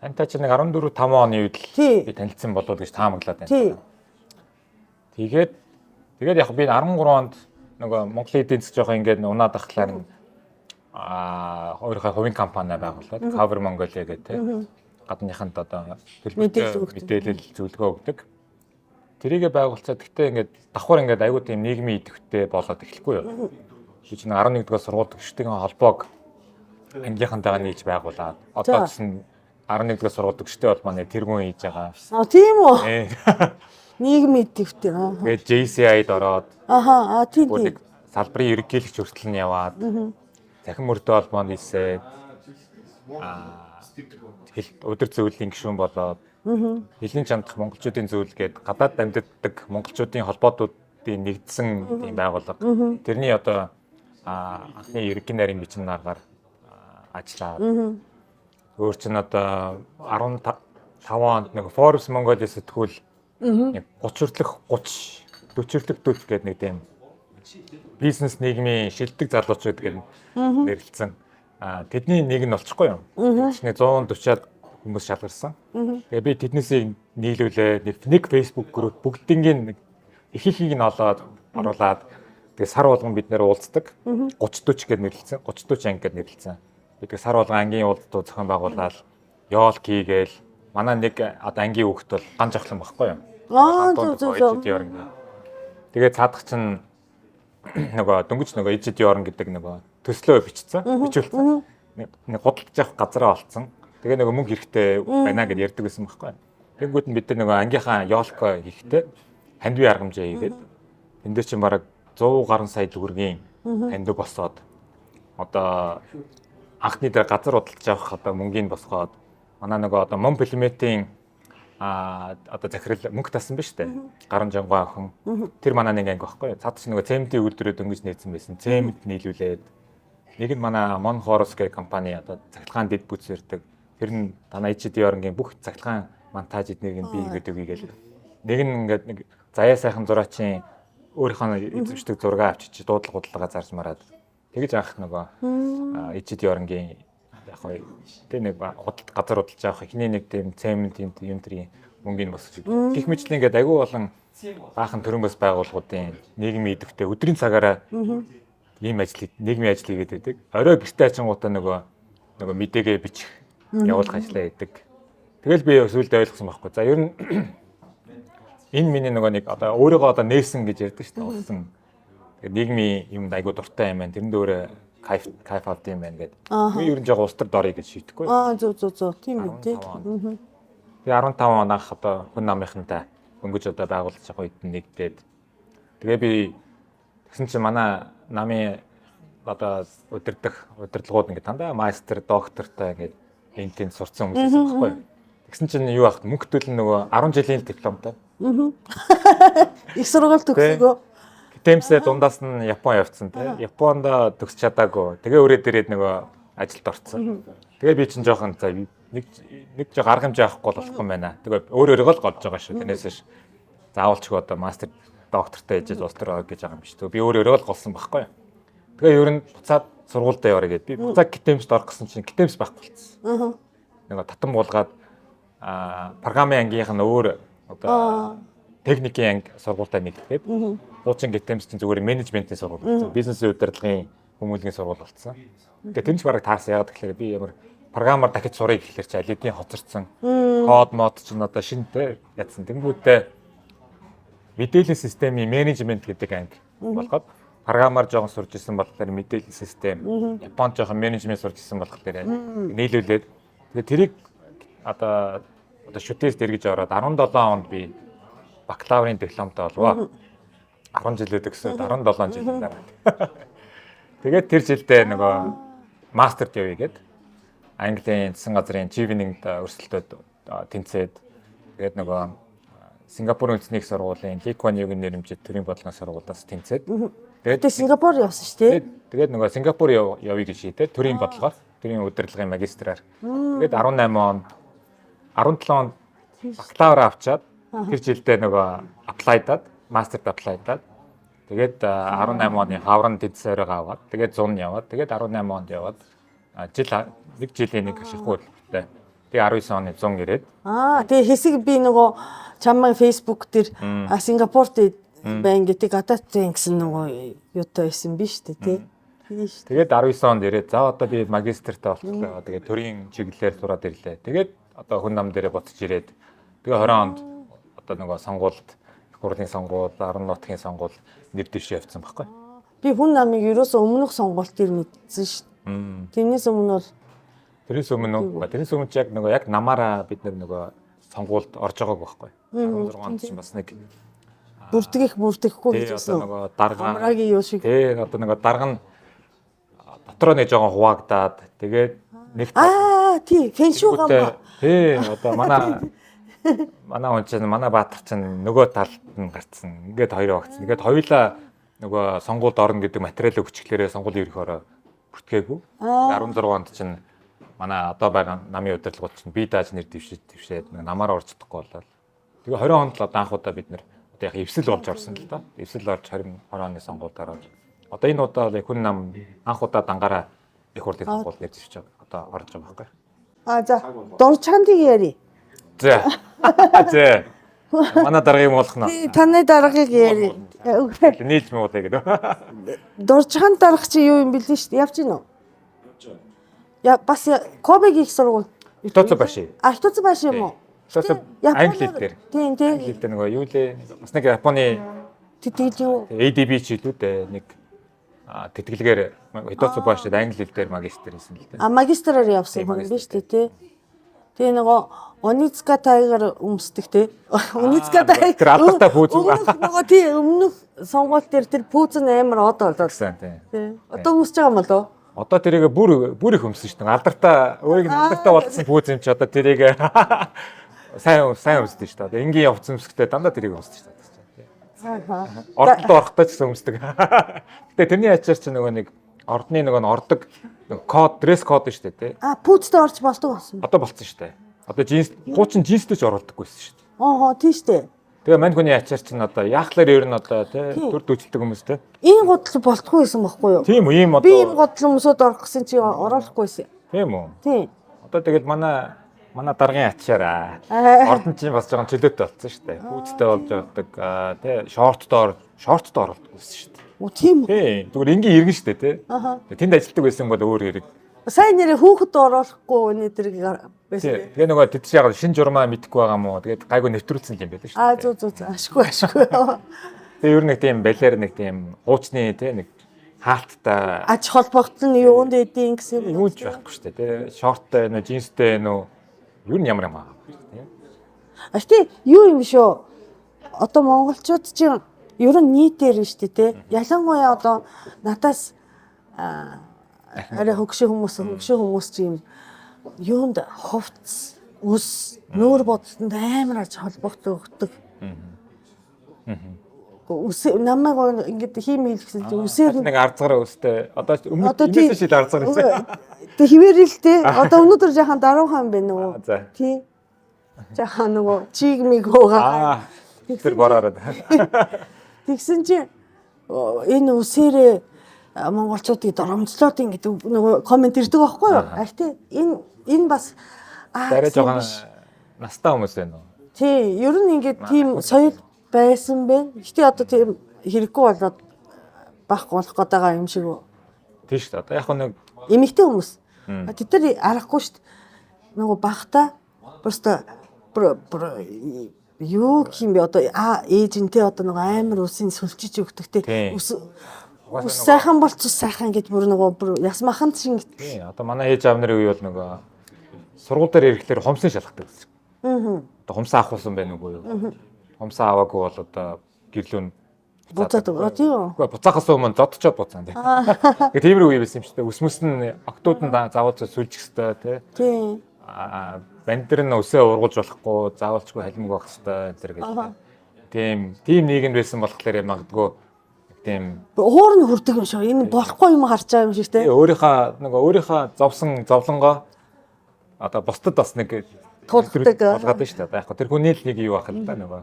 тантай чи нэг 14-5 оны үед л би танилцсан болов гэж таамаглаад байна. Тэгээд яг би 13 онд нөгөө Монголын эдийн засаг жоохон ингээд унаад ахлаар өөрийнхөө хувийн компани байгуулад Cover Mongolia гэдэг гадныханд одоо мэдээлэл зөвлөгөө өгдөг. Тэрийгэ байгуулцаад гэхдээ ингээд давхар ингээд аюу тийм нийгмийн идэвхтэй болоод эхлэхгүй юу. Би чинь 11 дугаар сургууль төгсдгийн холбоог ангийнхантайгаа нийлж байгуулад одоо чинь 11 дугаар сургууль төгсдөө бол манай тэргүүн хийж байгаа. Тийм үү? Нийгмийн идэвхтэй. Тэгээд JCI-д ороод тийм. Салбарын ерөнхийлөгч хүртэл нь яваад захин мөрдөө холбоонд хийсээ өдөр зөвлөлийн гишүүн болоод хэлний чандах монголчуудын зөвлөл гээд гадаад амьдардаг монголчуудын холбоотуудын нэгдсэн тийм байгууллага. Тэрний одоо анхны ерөнхий нарийн бичмэн аргаар ажиллаад өөр чинь одоо 15 онд нэг Forbes Mongolia сэтгүүл нэг 30 40 төгс гэдэг нэг тийм бизнес нийгмийн шилдэг залуучууд гэдэг нэрлэлсэн. Тэдний нэг нь болчихгүй юу? Нэг 140-аад хүмүүс шалгарсан. Тэгээ би тэднээсээ нийлүүлээ нэг Facebook групп бүгднийг их ихийг нь оруулаад тэгээ сар болгон бид нэр уулздаг. 30-40 гэдэг нэрлэлсэн. 30-40 анги гэдэг нэрлэлсэн. Би тэгээ сар болгон ангийн уулзалтууд зохион байгуулаад ёолк хийгээл манай нэг одоо ангийн хүүхэд бол ган жавхлан багхгүй юу? Тэгээ цаадах чинь нөгөө дөнгөж нөгөө ижид ёорн гэдэг нөгөө төслөө бичсэн. Бичүүлсэн. Нэг худалдаж авах газараа олцсон. Тэгээ нөгөө мөнгө хэрэгтэй байна гэж ярьдаг байсан байхгүй. Тэнгүүд нь бид нөгөө ангийнхаа ёолко хийхдээ хандив аргамжаа хийгээд энэ дээр чинь бараг 100 гаруй сая төгрөгийн хандив босоод одоо анхны дээр газар худалдаж авах одоо мөнгөний босгоод манай нөгөө одоо Мон Племэтийн одоо захирал мөнгө тасан ба штэ. Гаран жангой охин. Тэр манай нэг анги байхгүй. Цаад чи нөгөө цементийн үйлдвэрээ дөнгөж нээсэн байсан. Цемент нийлүүлээд нэг нь манай Mon Horos гэх компани одоо цахилгаан дэд бүтц өртөг. Тэр нь танай ичид ёрнгийн бүх цахилгаан монтаж эднийг нь бий гэдэг үгийгээл. Нэг нь ингээд нэг заяа сайхан зураачийн өөрийнхөө эзэмшдэг зураг авчиж дуудлага бодлогоо зарж мараад тэгэж авах нөгөө ичид ёрнгийн яг хөө тэ нэг газар худалдаж авах эхний нэг тийм цемент юм тэрийн мөнгөний босч. Гэх мэтлэн ингээд агүй болон баахан төрөн бас байгууллагуудын нийгмийн идэвхтэй өдрийн цагаараа ийм нийгмийн ажил хийгээд байдаг. Орой гэртээ ачингуудаа нөгөө мэдээгээ бичих явуулах ажиллаа хийдэг. Тэгэл би сүүлдээ ойлгосон байхгүй. За ер нь энэ миний нөгөө нэг одоо өөрийгөө одоо нээсэн гэж ярьдаг шүү дээ. Улсан. Тэгээд нийгмийн юмд айгуу дуртай юм байна. Тэрэнд өөрөө кайф авд юм байна гэдэг. Би ер нь жоо устар дорё гэж шийтгэхгүй. Зөв. Тийм үү тий. Би 15 он анх одоо хүн намынхантай өнгөж одоо байгуулж байгаа үед нэгдээд. Тэгээ би тэгсэн чинь манай намын одоо удирдлагууд ингээд дандаа мастер, доктортай ингээд энтэнд сурцсан хүмүүс байсан байхгүй юу? Тэгсэн чинь юу аах мөнгө төлн нөгөө 10 жилийн дипломтой. Их сургууль төгсөгөө. Гитэмсээ дундаас нь Япон явцсан тий. Японд төгсч чадаагүй. Тэгээ өрөөд ирээд нөгөө ажилд орцсон. Тэгээ би чинь жоохон за нэг жоо арга хэмжээ авахгүй болохгүй байна. Тэгээ өөрөөрөө л голж байгаа шүү. Тэрнээс ш заавалчгүй одоо мастер доктортой ээжээс улс төр гэж байгаа юм биш. Тэгээ би өөрөөрөө л голсон байхгүй. Тэгээ ер нь буцаад сургуультай яваарэ гэдэг. Би буцаад гитэмсд орох гэсэн чинь гитэмс байхгүй болчихсон. Нөгөө татан буулгаад програмын ангийнх нь өөр одоо техникийн анги сургуультай нэгдгээд хуучин гитэмс чинь зүгээр менежментийн сургууль болсон. Бизнесийн удирдлагын хүмүүлийн сургууль болсон. Тэгээ тэнч бараг таарсан. Яагаад гэхээр би ямар програмаар дахиж сурыг гэхэлэр чи алидийн хоцорсон. Код мод ч одоо шинэтэй ядсан. Тэнгүүдээ мэдээллийн системийн менежмент гэдэг анги болгоод програмаар жоохон сурж исэн болохоор мэдээллийн систем, Японд жоохон менежмент сурж исэн болохоор нийлүүлээд тэгээ тэрийг одоо шүтээс дэргэж ороод 17 онд би бакалаврын дипломтой болвоо. 10 жилээ төгсөөд 17 жилийн дараа. Тэгээд тэр жилдээ нөгөө мастерт явъя гээд Английн засгийн газрын чивнинг өрсөлдөөд тэнцээд тэгээд нөгөө Сингапурын үндэсний их сургуулийн Lee Kuan Yew-ийн нэрмжид төрийн бодлогын сургуулиас тэнцээд тэгээд Сингапур явсан шүү дээ. Тэгээд нөгөө Сингапур явъя гэж шийдээд төрийн бодлогоор төрийн удирдлагын магистраар. Тэгээд 18 онд 17 онд бакалавр авчаад тэр жилдээ нөгөө аплайдаад мастерт аплайдаад тэгээд 18 оны хаврын тэнцээрээ аваад тэгээд 100 яваад тэгээд 18 онд яваад нэг жилийн нэг ашиггүй төлбөртэй. Тэгээ 19 оны 100 ирээд. Тэгээ хэсэг би нөгөө чамайг фейсбુક дээр Сингапурт байна гэдэг гадаадын гэсэн нөгөө юутай байсан биз дээ тий. Тэгээд 19 онд ирээд за одоо би магистртаа болчихлоо. Тэгээд төрийн чиглэлээр сураад ирлээ. Тэгээд одоо хүн нам дээрээ буцаж ирээд тэгээ 20 онд одоо нөгөө сонгуульд их хурлын сонгуул, орон нутгийн сонгуул нэр дэвшээ явцсан байхгүй. Би хүн намыг ерөөсөө өмнөх сонгуульд ир мэдсэн шүү дээ. Тэрнээс өмнө бол тэрнээс өмнө ч яг нөгөө яг намаараа бид нөгөө сонгуульд орж байгааг байхгүй. 16 онд ч бас нэг бүрдэхгүй гэж байсан. Нөгөө дарга амрагийн юу шиг. Тий, одоо нөгөө дарга нь дотроо нэг жоохон хуваагдаад тэгээд нэг тий, фэншүү гам. Тий, одоо манай хүн чинь манай баатар чинь нөгөө талд нь гарцсан. Ингээд хоёр багцсан. Ингээд хоёулаа нөгөө сонгуульд орно гэдэг материал өгчлээрээ сонгуулийн ерөнхиөрөө бүртгээгүй. 16 онд чинь манай одоо байгаа намын удирдлагууд чинь бие дааж нэр дэвшээд намаар орж чадахгүй болоод. Тэгээ 20 онд л одоо анх удаа бид нэр одоо яг эвсэл болж орсон л да. Эвсэл орж 20 оны сонгуульд ороод. Одоо энэ удаа хүн нам анх удаа дангаараа их хурлын сонгуульд нэр дэвшиж одоо орж байгаа байхгүй. За дурчхандыг яри. За. За. Манай даргыг болох нь. Таны даргаыг яри. Нийлж муулаа гэдэг. Дурчхан дарга чи юу юм бэлээ шүү дээ. Явж гин үү? Я бас Кобегийн их сургууль. Хитоцо баши. Хитоцо баши юм уу? Англи хэл дээр. Тийм. Хэл дээр нөгөө юу лээ. Бас нэг Японы тэтгэл юу? ADB ч илүү дээ нэг тэтгэлгээр хитоцо башид англи хэл дээр магистр хийсэн л дээ. Магистраар явсан хүн биш үү те? Тэгээ нөгөө Оницка тайгаар өмсдөг те. Оницка тайгаар тэр алдартай пүүз нөгөө тий өмнөх сонгуул дээр тэр пүүз нь амар од болоод тий. Одоо өмсөж байгаа юм болоо? Одоо тэрийг бүр их өмсөн шүү дээ. Алдартай өөрийг алдартай болсон пүүз юм чи одоо тэрийг сайн өмсдөг шүү дээ. Энгийн явц өмсгтээ дандаа тэрийг өмсдөг шүү дээ. Ордод орохдоо ч гэсэн өмсдөг. Гэтэ тэрний ачаар чи нөгөө нэг ордны нөгөө ордог код, дресс код шүү дээ тий. Пүүзтэй орж болдог болсон. Одоо болцсон шүү дээ. Одоо хуучин джинстэй ч оролдоггүйсэн шүү дээ. Тийм шүү дээ. Тэгээ мань хүний ачаар чинь одоо яахлаар ер нь одоо тий төр дөжилдэг хүмүүс тий. Ийм гудал болтгүй байсан байхгүй юу? Тийм үү, ийм одоо. Би ийм гудал өмсөд орох гэсэн чи ороолохгүйсэн. Тийм үү. Тийм. Одоо тэгэл манай даргын ачаар ордон чинь бас жоохон чөлөөтэй болсон шүү дээ. Пүүцтэй болж явдаг тий шорттой оролдоггүйсэн шүү дээ. Оо тийм үү. Тий. Зүгээр энгийн иргэн шүү дээ тий. Тэнд ажилтдаг байсан бол өөр хэрэг. Сайн нэрээ хүүхэд оруулахгүй өнөдрийг байсан. Тэгээ нөгөө тэд чи яг шинэ журмаа мэдэхгүй байгаа мó. Тэгээд гайгүй нэвтрүүлсэн юм байлаа шүү дээ. Зүг. Ашгүй. Тэгээ ер нь нэг тийм балер нэг тийм хуучны тий нэг хаалттай аж холбогдол нь юунд эдийн гэсэн юм. Юу ч байхгүй шүү дээ тий. Шорттой нөө джинстэй нөө ер нь ямар юм аа. Тий юу юм шүү. Одоо монголчууд чинь ер нь нийтээр нь шүү дээ тий. Ялангуяа одоо надаас арай хөгшин хүмүүс чинь юунд хувцс ус нүүр бодолтод амар аж холбоотой өгдөг. Үс намайг ингээд хиймэл гэсэн чинь үсээр нэг арцгараа өстэй. Одоо өмнөөс шил арцгар гэсэн. Тэг хിവэрэлтэй. Одоо өнөөдөр жаахан даруухан байна уу? За. Тий. Жаахан нөгөө чиг миг хуугаа. Тэр бороод. Тэгсэн чинь энэ үсээрээ монголчуудыг доромжлоод ингээд нөгөө комент ирдэг байхгүй юу? Гэхдээ энэ бас дараа жоохон настай хүмүүс байна уу? Тий, ер нь ингээд тийм соёл байсан бэ. Гэтэ одоо тийм хэрэггүй болоод байхгүй болох гээд байгаа юм шиг үү? Тийм шүү дээ. Одоо яг нэг эмэгтэй хүмүүс. Тэд нар арахгүй шүү дээ. Нөгөө багтаа просто юу юм бэ одоо ээжинтэй одоо нөгөө амар үсийн сүлжиж өгдөг те. Ус сайхан бол цус сайхан гэж бүр нөгөө ясмахан шиг. Тий, одоо манай ээж аав нарын үе бол нөгөө сургууль дээр ирэхлээр хомсын шалгадаг гэсэн. Одоо хомсоо авахулсан байна уу юу? Хомсоо аваагүй бол одоо гэрлүүн буцаад өгөө тийм үү? Үгүй буцаахаас өмнө зодчоод буцаан тий. Тэгээ тиймэр үе байсан юм шүү дээ. Үсмэс нь октоуд нь заавал сүлжих хэрэгтэй тий. Бандэр нь өсөө ургуулж болохгүй, заавалчгүй халимг байх хэрэгтэй зэрэг гэж. Тийм нийгэм байсан болохоор магадгүй тийм уур нь хүрдэг юм шүү. Энэ болохгүй юм харж байгаа юм шиг тий. Өөрийнхөө зовсон зовлонгоо одоо бусдад бас нэг тулгадаг болгоод байна шүү дээ. Яг тэр хүний л нэг юу байх л да нөгөө.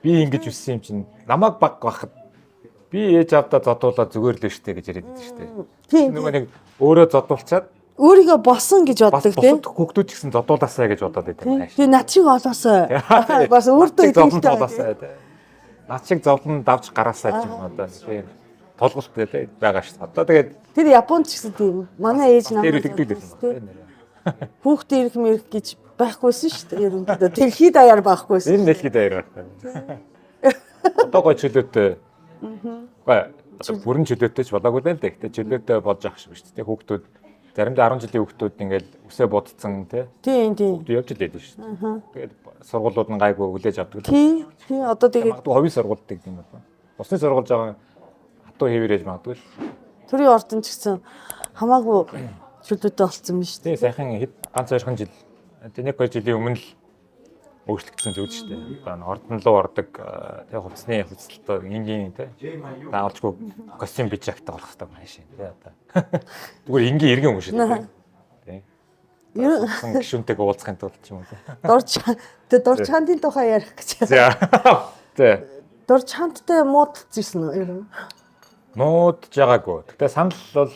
Би ингэж үссэн юм чинь намайг баг бахад би ээж авдаа зодуулаад зүгээр л штэ гэж яриад байдаг штэ. Нөгөө нэг өөрөө зодуулчаад өөрийгөө босон гэж боддог тийм. Хүүхдүүд ч гэсэн зодуулаасаа гэж бодоод байдаг юм байна. Тэгээ над шиг олоосоо. Бас өөртөө зодуулаасаа. Над шиг зовлон давж гараасаа ч юм одоо тийм толголттой тийм байгаа штэ. Одоо тэгээд тэр Японд ч гэсэн тийм манай ээж намайг тэгдэг. Хүүхдээ ирэх мэрх гэж байхгүйсэн шүү дээ. Ерөнхийдөө дэлхийд даяар байхгүйсэн. Энэ дэлхийд даяар байна. Одоо гой чөлөөтэй. Бүрэн чөлөөтэй ч болоогүй л дээ. Гэтэ чөлөөтэй болж ах шиг шүү дээ. Хүүхдүүд заримдаа 10 жилийн хүүхдүүд ингээл үсээ будцсан тий. Тийм. Хүүхдүүд явж илээд шүү дээ. Тэгээд сургуулиуд нь гайгүй хүлээж авдаг. Тийм. Одоо тэгээд ховийн сургуульд гэдэг юм байна. Усны сургууль жаахан хатуу хэвээрэж магадгүй. Төрийн ордон ч гэсэн хамаагүй чөлөөтэй болцсон юм шүү дээ. Тий, сайхан ганц 2 жил нэг 2 жилийн өмнө л өөрчлөгдсөн зүйл шүү дээ. Одоо ордон руу ордог тий хувцсны хувцалтаа энгийн тий заавалчгүй костюм бижактай болох хэрэгтэй байна шин тий одоо. Зүгээр энгийн иргэн хүн шүү дээ. Тий. Ер гişүнтэйг уулзахын тулд ч юм уу. Дур чандын тухай ярих гэж. За. Тий. Дур чандтай муудчихсан уу ер нь? Муудж байгаагүй. Гэтэ санал бол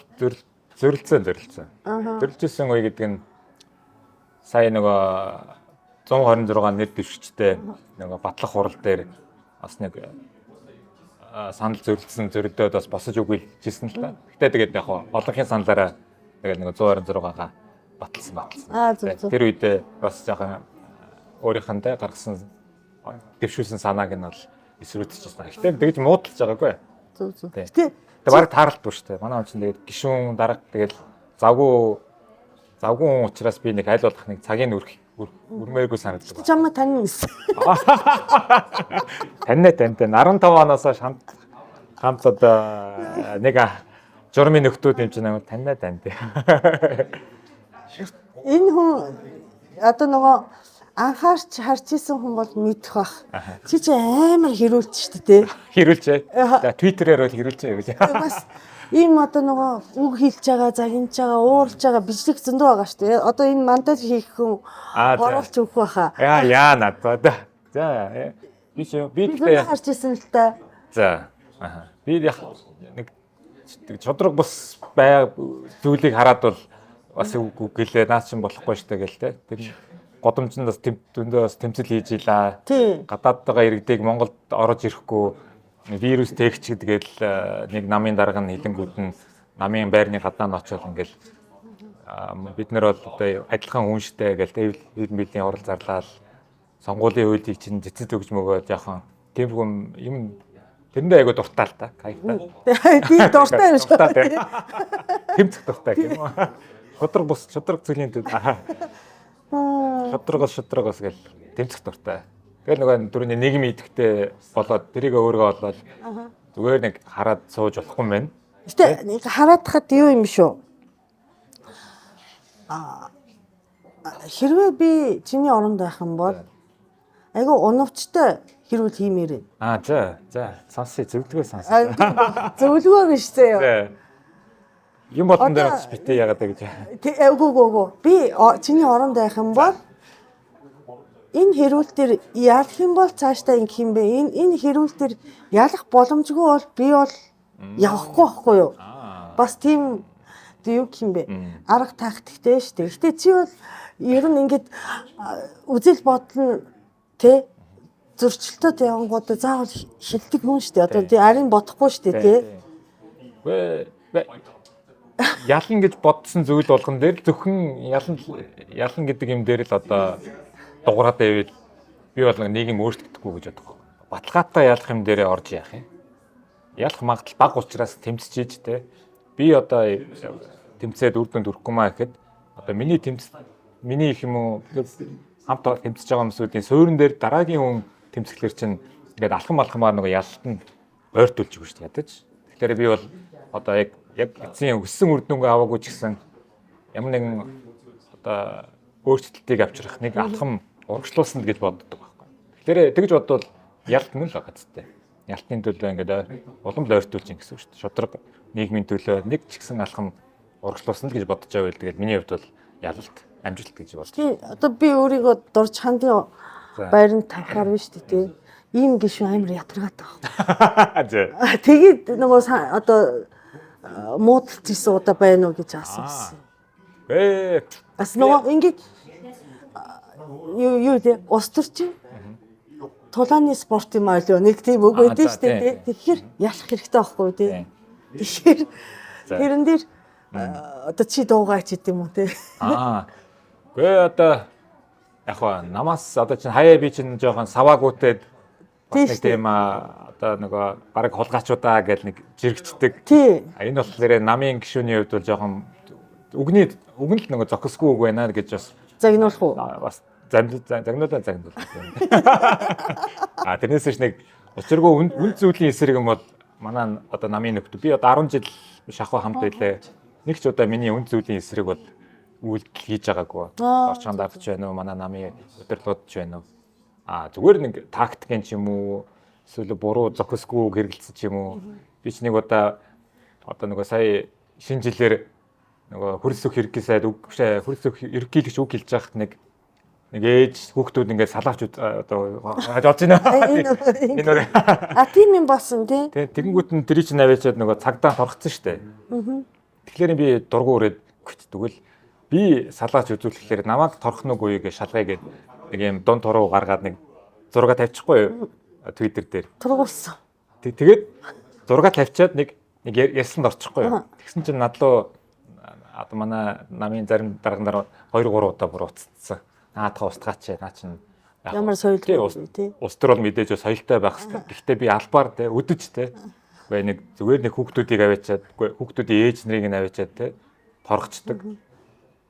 зөрлцөн. Зөрлжсэн үе гэдэг нь сая нөгөө 126 нэр дэвшигчтэй нөгөө батлах хурал дээр бас нэг санал зөрлөдөөд бас босож өгвөл жисэн л та. Гэтэ тэгээд яг олонхын саналаараа тэгээд нөгөө 126-га баталсан. Тэр үедээ бас жоохон өөрийнхөө гаргасан дэвшүүлсэн санааг нь бол эсрүүцчихсэн. Гэтэ тэгж муудалж байгаагүй. Гэтэ бараг таарлтгүй шүү дээ. Манай хүн чинь тэгээд гişүүн дарга тэгээд завгүй учраас би нэг айл болох нэг цагийн үрмээргүй санагддаг. Чамаа тань нэс. Таньнаа 15 оноос хамт одоо нэг журмын нөхдүүд юм чинь таньнаа тань. Энэ хүн одоо нөгөө анхаарч харж исэн хүн бол мэдэх бах. Чи амар хэрүүлж шүү дээ. Хэрүүлжээ. За Twitter-ээр бол хэрүүлжээ гэж. Бас ийм одоо нөгөө үг хэлж байгаа, загинж байгаа, уурж байгаа бичлэг зөндөө байгаа шүү дээ. Одоо энэ монтаж хийх хүн оруулж өгөх байхаа. Яа надад. За би харж исэн л та. За. Би нэг чодрог бус бай зүйлийг хараад бол бас үг гэлээ наач юм болохгүй шүү дээ гэл те. Тэр годомжинд бас дүндээ бас тэмцэл хийж илаа. Гадаадтайгаа иргэдэг Монголд орж ирэхгүй вирус тэгч гэдгээл нэг намын дарга нь хилэнгүүд нь намын байрны гадаа нь очиод ингээл бид нар бол одоо адилхан хүн штэ гээл хэвлэл мэдлийн орол зарлал сонгуулийн үйлийг чинь цэцэд өгч мөгөөд яхан тиймэрхүү юм тэрэндээ айгуу дуртай л та кайфтай. Тийм дуртай юм шүү. Тэмцэх дуртай гэх юм уу. Шудраг зүйлийн төд шудрагос гэл тэмцэх дуртай. Тэгэл нөгөө дөрөвний нийгэм идэхтэй болоод тэрийг өөргөө болоод зүгээр нэг хараад сууж болохгүй юм байна. Гэтэ нэг хараад хахад юу юм шүү. Хэрвээ би чиний оронд байх юм бол айгу унавчтай хэрүүл хиймээр. За. Сонсъё, зөвлөгөө сонсъё. Зөвлөгөө биш зөө. Юм болон дээр очиж битээ яагаад гэж. Үгүй. Би чиний оронд байх юм бол энэ хэрүүл дээр яах юм бол цаашдаа ингэх юм бэ? Энэ хэрүүл дээр ялах боломжгүй бол би бол явахгүй байхгүй юу? Бас тийм юу гэх юм бэ? Арга тактиктэй шүү дээ. Гэтэ чи бол ер нь ингээд үзэл бодол нь тэ зөрчилтөд явангууд заавал хилдэг хүн шүү дээ. Одоо тий арийн бодохгүй шүү дээ тий. Ялна гэж бодсон зүйл болгон дээр зөвхөн ялна гэдэг юм дээр л одоо дугаараад байвал би бол нийгэм өөрчлөгдөхгүй гэж боддог. Баталгаатай ялах юм дээрээ орж яах юм. Ялах магадлал бага учраас тэмцэж те. Би одоо тэмцээд үр дүнд хүрэхгүй маа гэхэд одоо миний их юм уу хамт тэмцэж байгаа хүмүүсийн суурин дээр дараагийн хүн тэмцэхлэр чинь ингээд алхамаар нөгөө ялалтанд ойртуулж өгч шүү дээ ядаж. Тэгэхээр би бол одоо яг эцсийн өссөн үр дүнгээ аваагүй ч гэсэн ямар нэгэн одоо өөрчлөлтийг авчрах нэг алхам урагшлуулсан гэж боддог байхгүй. Тэгэхээр тэгж бодвол ялт мөн л байгаа зү. Ялтны төлөө ингээд улам л ойртуулж ин гэсэн үг шүү дээ. Шудраг нийгмийн төлөө нэг ч гэсэн алхам урагшлуулсан л гэж бодож байвал тэгээд миний хувьд бол ялалт амжилт гэж болж байна. Тийм одоо би өөрийгөө дурж хандын байранд тавихаар биш үү? Ийм гişүн амар ятрагаад байгаа. Тэгээд нөгөө одоо муудалж исэн удаа байна уу гэж асуусан. Бас нөгөө ингээд юу дээ ус төрч тулааны спорт юм аа лөө нэг тийм үг өгдөө шүү дээ. Тэгэхээр ялах хэрэгтэй байхгүй тий. Тэгэхээр тэрэн дээр одоо чи дуугаач гэдэг юм уу тий. Гээ одоо яг хаа намаас одоо чинь хаяа би чинь жоохон саваагүйтэй бас нэг тийм одоо нөгөө баг хулгайчудаа гэж нэг жирэгчдэг. Энэ болохоор намын гишүүний хувьд бол жоохон үгэн л нөгөө зохисгүй үг байна гэж бас загнуулах уу? Бас загнуулаа. Тэрнээс ч нэг учиргүй үн зүйлийн эсрэг юм бол манай одоо намын нөхдөд би одоо 10 жил шахуу хамт байлаа. Нэг ч удаа миний үн зүйлийн эсрэг бол үйлдэл хийж байгаагүй. Орчонд авч байна уу? Манай намын удирдлагууд ч байна уу? Зүгээр нэг тактикэн ч юм уу эсвэл буруу зохисгүй хэрэгэлсэн ч юм уу. Би ч нэг удаа одоо нөгөө сая шинэ жилээр нөгөө хөрс өх хэрэг сайд хөрс өх ерөнхийлөгч үг хэлж байхад нэг ээж хүүхдүүд ингээд салаач одоо олж байна. Энэ тийм юм болсон тий. Тэгэнгүүт нь тэр чинь аваачаад нөгөө цагдаа торгцсон штэ. Тэгэхээр би дургу өрөөд тэгвэл би салаач үзүүлэхээр намайг торох нүг үеийг шалгая гэд нэг юм дунд туруу гаргаад нэг зураг тавьчихгүй юу? Twitter дээр. Тургуулсан. Тэгээд зураг тавьчаад нэг ярьсанд орчихгүй юу? Тэгсэн чинь надлуу одоо манай намын зарим дарганаар 2 3 удаа бүр уццсан. Наадах устгаач наа чинь ямар соёлтой тий. Ус төр бол мэдээж соёлтой байх хэрэгтэй. Гэхдээ би албаар те өдөж те нэг зүгээр нэг хүүхдүүдийг аваачаад хүүхдүүдийн ээж нарыг нь аваачаад те торгочдөг.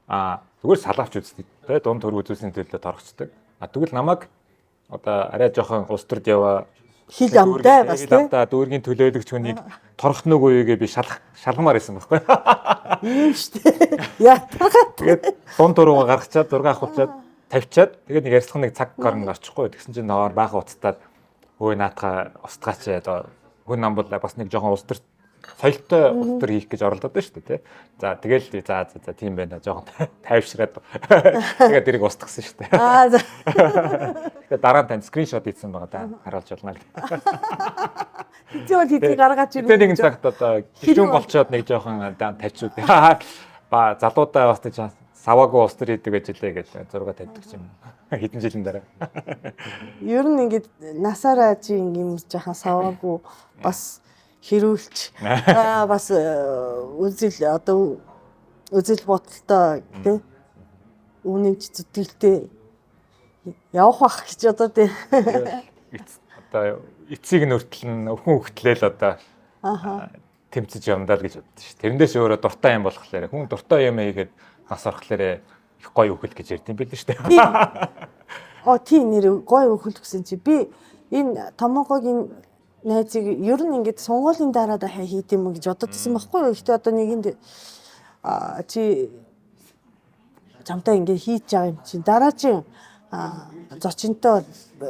Зүгээр салаавч үздэг те дунд төр үзүүлсэн төлөө торгочдөг. Тэгвэл намайг одоо арай жоохон ус төрд яваа хил амтай бас тий. Дүүргийн төлөөлөгч хүнийг торох нүг үегээ би шалгамаар байсан байхгүй. Ийм штэ. Ятгагаад. Тэгээд дунд турууга гаргачаад зураг авахчаад тавьчаад тэгээд нэг ярьцлах нэг цаг гарн гарчихгүй. Тэгсэн чинь ноор баахан уцтаад хөөе наатаа устгаач одоо хүн нам бол бас нэг жоохон ус төр соёлтой ус төр хийх гэж оролдоод байна шүү дээ тий. За тэгэл за тийм байна жоохон тайвшраад тэгээд тэрийг устгасан шүү дээ. Тэгээд дараа нь тань скриншот хийсэн байгаа да харуулж болно гэх. Тэгвэл хэдий гаргаж ирв. Тэгээд нэгэн цагт одоо гişүүн болчоод нэг жоохон тавьчихв. Ба залуудаа бас тийч саваагүй ус төр хийдэг гэж хэлээ гэж зураг тавьдаг юм. Хэдэн жилийн дараа. Ер нь ингээд насаараа чи юм жоохон саваагүй бас хэрүүлч бас үзэл бодолтой тий үнэн ч зүтгэлтэй явах бах гэж одоо тий одоо эцсийг нь өртөл нь өхөн хөлтлээл одоо тэмцэж явандаа л гэж боддоо шүү. Тэрнээс өөрөө дуртай юм болохоор хүн дуртай юм хийгээд нас орохлоор их гоё өхөл гэж ярьд юм байл шүү дээ. Тийм нэр гоё өхөл гэсэн чи би энэ томоогогийн найзыг ер нь ингээд сонгуулийн дараа хийх юм гэж боддогсэн байхгүй юу. Гэхдээ одоо нэгэнд чи чамтай ингээд хийж байгаа юм чинь дараагийн зочинтой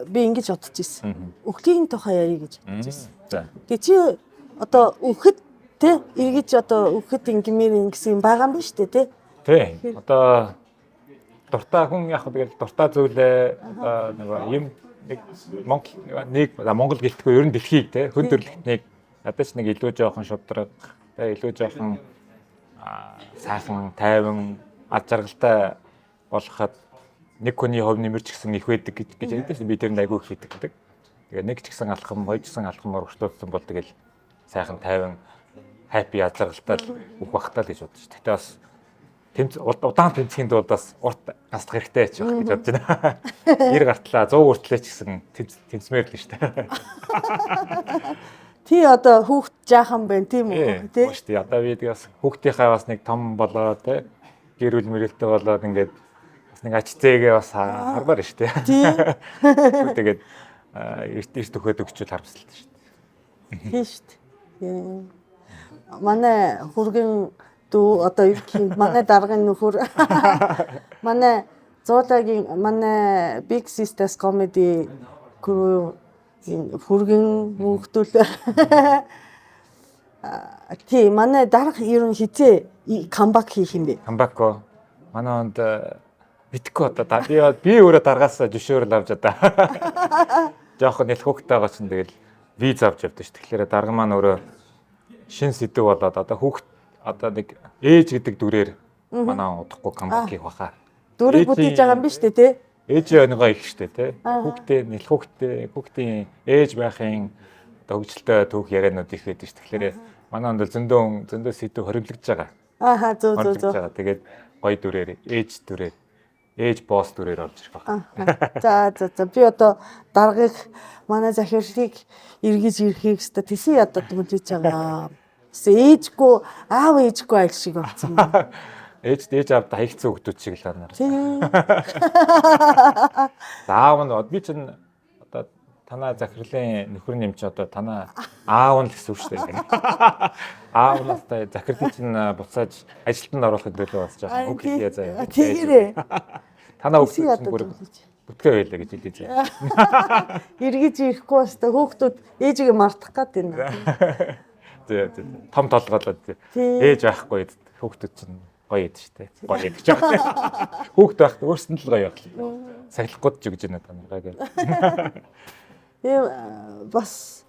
би ингэж бодож ирсэн. Өхлийн тухай ярих гэж бодож ирсэн. Тэгээ чи одоо өгөхөд те эргэж одоо өгөхөд ингэмээр ингэсэн юм байгаа юм биш үү те? Тий. Одоо дуртай хүн яг тэгэл дуртай зүйлээ нөгөө юм нэг Монгол гэлтгүй ер нь дэлхийг те хөндөрлөлтнийг надад ч нэг илүү жоохон шудраг те илүү жоохон сайхан тайван ад жаргалтай болгоход нэг хүний хувь нэмэрч гисэн их байдаг гэж ярьдээс би тэр айгүй их хийдэг. Тэгээ нэг ч гисэн алхам, хоёр ч гисэн алхам урагшлуулсан бол тэгэл сайхан тайван хаппи ад жаргалтай бүх багтаа л гэж бодож. Тэгтээ бас удаан тэмцэхийн тулд бас урт гасдах хэрэгтэй ч байх гэж бодож байна. 90 гартлаа 100 хүртлээ ч гэсэн тэмцмээр л шүү дээ. Ти одоо хүүхд жаахан байна тийм үү? Тийм шүү дээ. Одоо би тэгээс хүүхдийнхаа бас нэг том болоо те гэр бүл мөрөлтөө болоод ингээд бас нэг ачцээгээ бас хармаар шүү дээ. Тийм. Тэгээд эрт төхөөд өгчүүл харамсалтай шүү дээ. Тийм шүү дээ. Манай хүргэн дүү одоо юу гэх юм манай даргын нөхөр манай зуулагийн манай Big Sisters Comedy crew хүргэн мөнхтөл тий манай дарга ер нь хизээ камбак хийх юм бэ? Камбако манай онд битггүй одоо би өөрөө даргаас зөвшөөрөл авч одоо жоохон нэл хүүхдтэйгаа ч тэгэл виз авч явдаг ш. Тэгэхээр дарга маань өөрөө шин сэдв болоод одоо хүүхд одоо нэг ээж гэдэг дүрээр манай удахгүй камбак хийх баха. Дүрийг бүтээж байгаа юм биш үү те? Ээж өнгөө их штэ те. Хүүхдийн ээж байхын одоо хөгжилтэй түүх ярианууд их байдаг ш. Тэгэхээр манай онд зөндөө сэдв хоримлогдож байгаа. Ааха зөө. Тэгээд гоё дүрээр ээж босс дүрээр орж ирэх байна. За би одоо даргыг манай захирлыг эргэж ирэхийг өстө тийшээ ядаад мэдэж байгаа. Ээжгүй аав ээжгүй айл шиг болсон байна. Ээж аавда хаягцсан хүмүүс шиг л анаар. Тийм. Аав нь би чинь одоо танаа захирлын нөхөр нэмч одоо танаа аав нь л гэсэн үг шүү дээ. Аав нь одоо захирлын чинь буцааж ажилтанд оруулахыг төлөө бас жаа. Үг хийе заяа. Тэгэрээ. Танаа үг чинь бүр бүтгэ байлаа гэж хэлээ заяа. Эргэж ирэхгүй баста хүүхдүүд ээжигээ мартах гээд байна. Том толгоолоод ээж байхгүй хүүхдүүд чинь гоё ид штэ. Гоё ид гэж байгаа. Хүүхд байхад өөрсөнд л гоё байх. Сахилахгүй ч гэж байна танаа гэх. Бас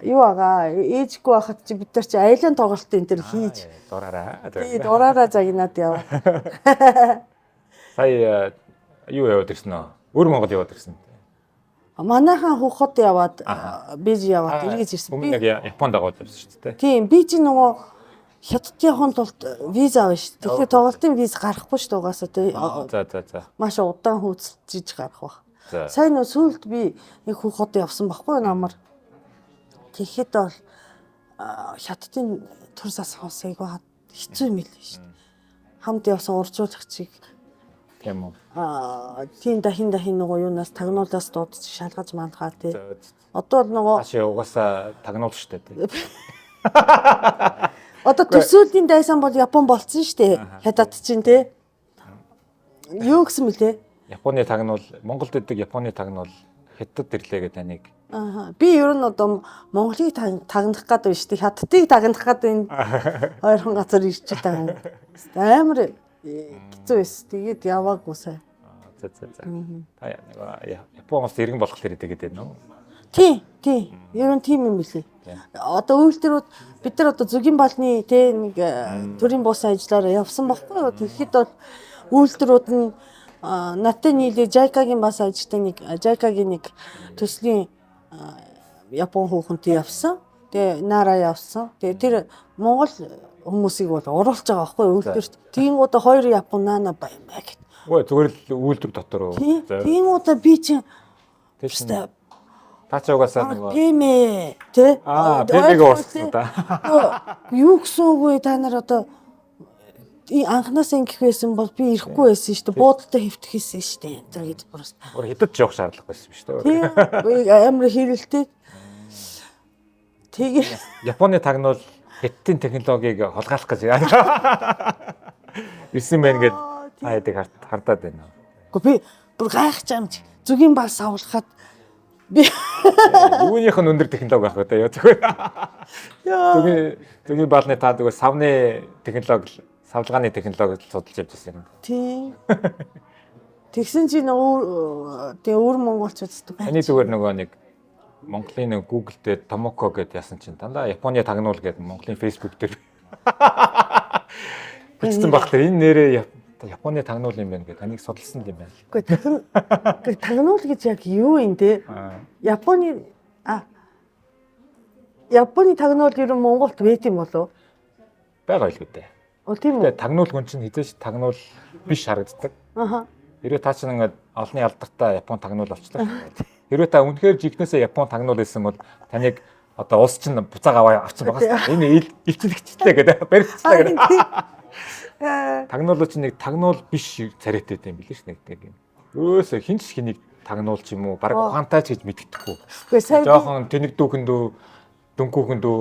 юу агаа ээжгүй байхад чи бид нар чи айлын тоглолт энэ төр хийж дураараа. Дураараа загнаад яваа. Сая юу яваад ирсэн нөө? Өр Монгол яваад ирсэн. Манайхан хөхөд яваад биж яваад эргэж ирсэн. Би Японд аваад явсан шүү дээ. Тийм би чи нөгөө хятад явахын тулд виз авна шүү. Тэгэхээр тоглолтын виз гарахгүй шүү угаасаа тий. За. Маш удаан хөөцөлж гарах баг. Сайн нөө сүүлд би нэг хөхөд явсан баггүй намар. Тэгэхэд бол хятадын төр засахаас айгаа хэцүү юм л шүү. Хамт явсан уржуулагчийг тийм үү. Тийм дахин нөгөө юунаас тагнуулаас дуудаж шалгаж мандгаа тий. Одоо нөгөө Аши угаасаа тагнуул штэ тий. Одоо төсөөлийн дайсан бол Япон болцсон штэ. Хятад чинь тий. Юу гэсэн мөлий? Японы тагнуул Монголд идэг Японы тагнуул хятад ирлээ гэдэг таныг. Би ер нь одоо Монголыг тагнах гэдэг биш тий. Хятадыг тагнах гэдэг энэ ойрхон газар ирчээд байгаа. Амар хэцүү эс. Тэгээд яваагүй сайн. За. Та нэг Японоос иргэн болох хэрэгтэй гэдэг нь үү? Тий. Ер нь тийм юм билий. Одоо үйлдвэрүүд бид нар одоо зөгийн балны тий нэг төрийн буусан ажиллаараа явсан байхгүй юу? Тэгэхэд бол үйлдвэрүүд нь наттай нийлээ JICA-гийн бас ажилтны JICA-гийн нэг төслийн Япон хүүхэнтэй явсан. Тэгээ нараа явсан. Тэгээ тэр Монгол хүмүүсийг бол оруулж байгаа байхгүй юу? Үйлдвэрт. Тиймүүдээ хоёр Япон наана баймаа гэт. Өө зүгээр л үйлдвэр дотор уу? Тиймүүдээ би чинь Та ч угаасаа нэг Пимэ тий? Пимэг ууссан да. Юу гэсэн үг вэ та нар одоо анханаас ингэх байсан бол би ирэхгүй байсан шүү дээ. Буудалтай хэвтэх хийсэн шүү дээ. За гэж бүрс. Өөр хятад ч явах шаардлага байсан биш үү? Тийм. Амар хэрэлтэй. Тэгээ Японы тагнуул хятадын технологиг холгаалах гэж ирсэн байна гэд хайдаг хардаад байна. Гэхдээ би бүр гайхаж амж зүгийн бал савлахад би юуных нь өндөр технологи байх вэ зүгээр. Зүгийн балны таа зүгээр савны технологи, савлгааны технологи судалж явж байсан юм. тийм. Тэгсэн чинь өөр монголчууд байна. Эний зүгээр нөгөө нэг Монголын нэг Google дээр Tomoko гэдээ ясан чинь дандаа Японы тагнуул гэдэг Монголын Facebook дээр бичсэн баг тэр энэ нэрээ Японы тагнуул юм байна гэдэг таныг судалсан юм байна. Гэхдээ тагнуул гэж яг юу юм те? Японы тагнуул ер нь Монголд байт юм болов? Бага л үү. Тийм үү? Тагнуул хүн чинь хизээш тагнуул биш харагддаг. Хэрвээ та чинь ингээд олонний алдартай Япон тагнуул болчлаа. Хэрвээ та үнэхээр жигнэсээ Япон тагнуул байсан бол таныг одоо улс чинь буцааг аваа авчих байгаас энэ илчлэгчтэй гэдэг баригдчихлаа гэдэг. Тагнуул чинь нэг тагнуул биш царайтай юм билээ ш нэг тийм. Өөсөө хинч хэнийг тагнуул ч юм уу баг ухаантай ч гэж мэддэхгүй. Жохон тэнэг дүүхэндүү дөнгүүхэндүү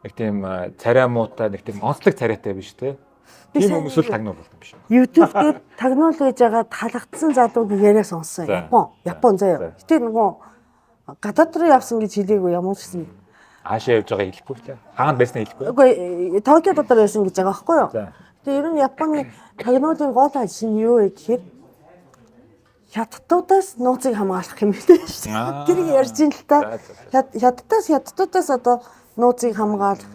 нэг тийм царай муутай нэг тийм онцлог царайтай биш те. Тийм хүмүүс л тагнуул болдог биш. YouTube дээр тагнуул гэж байгаа талагдсан залууг яриа сонссон. Япон заяа. Гэтэ нөгөө гадаад руу явсан гэж хэлээгүй ямар ч гэсэн. Аашаа явж байгаа хэлэхгүй те. Хаана байснаа хэлэхгүй. Үгүй Токио дотор байсан гэж байгаа байхгүй юу? Тэгээ ер нь Японы тагнуулын гол ажил нь юу вэ гэхээр хятадуудаас нууцыг хамгаалах юм билээ шүү дээ. Тэр ярьж ин л та. Хятадуудаас одоо нууцыг хамгаалах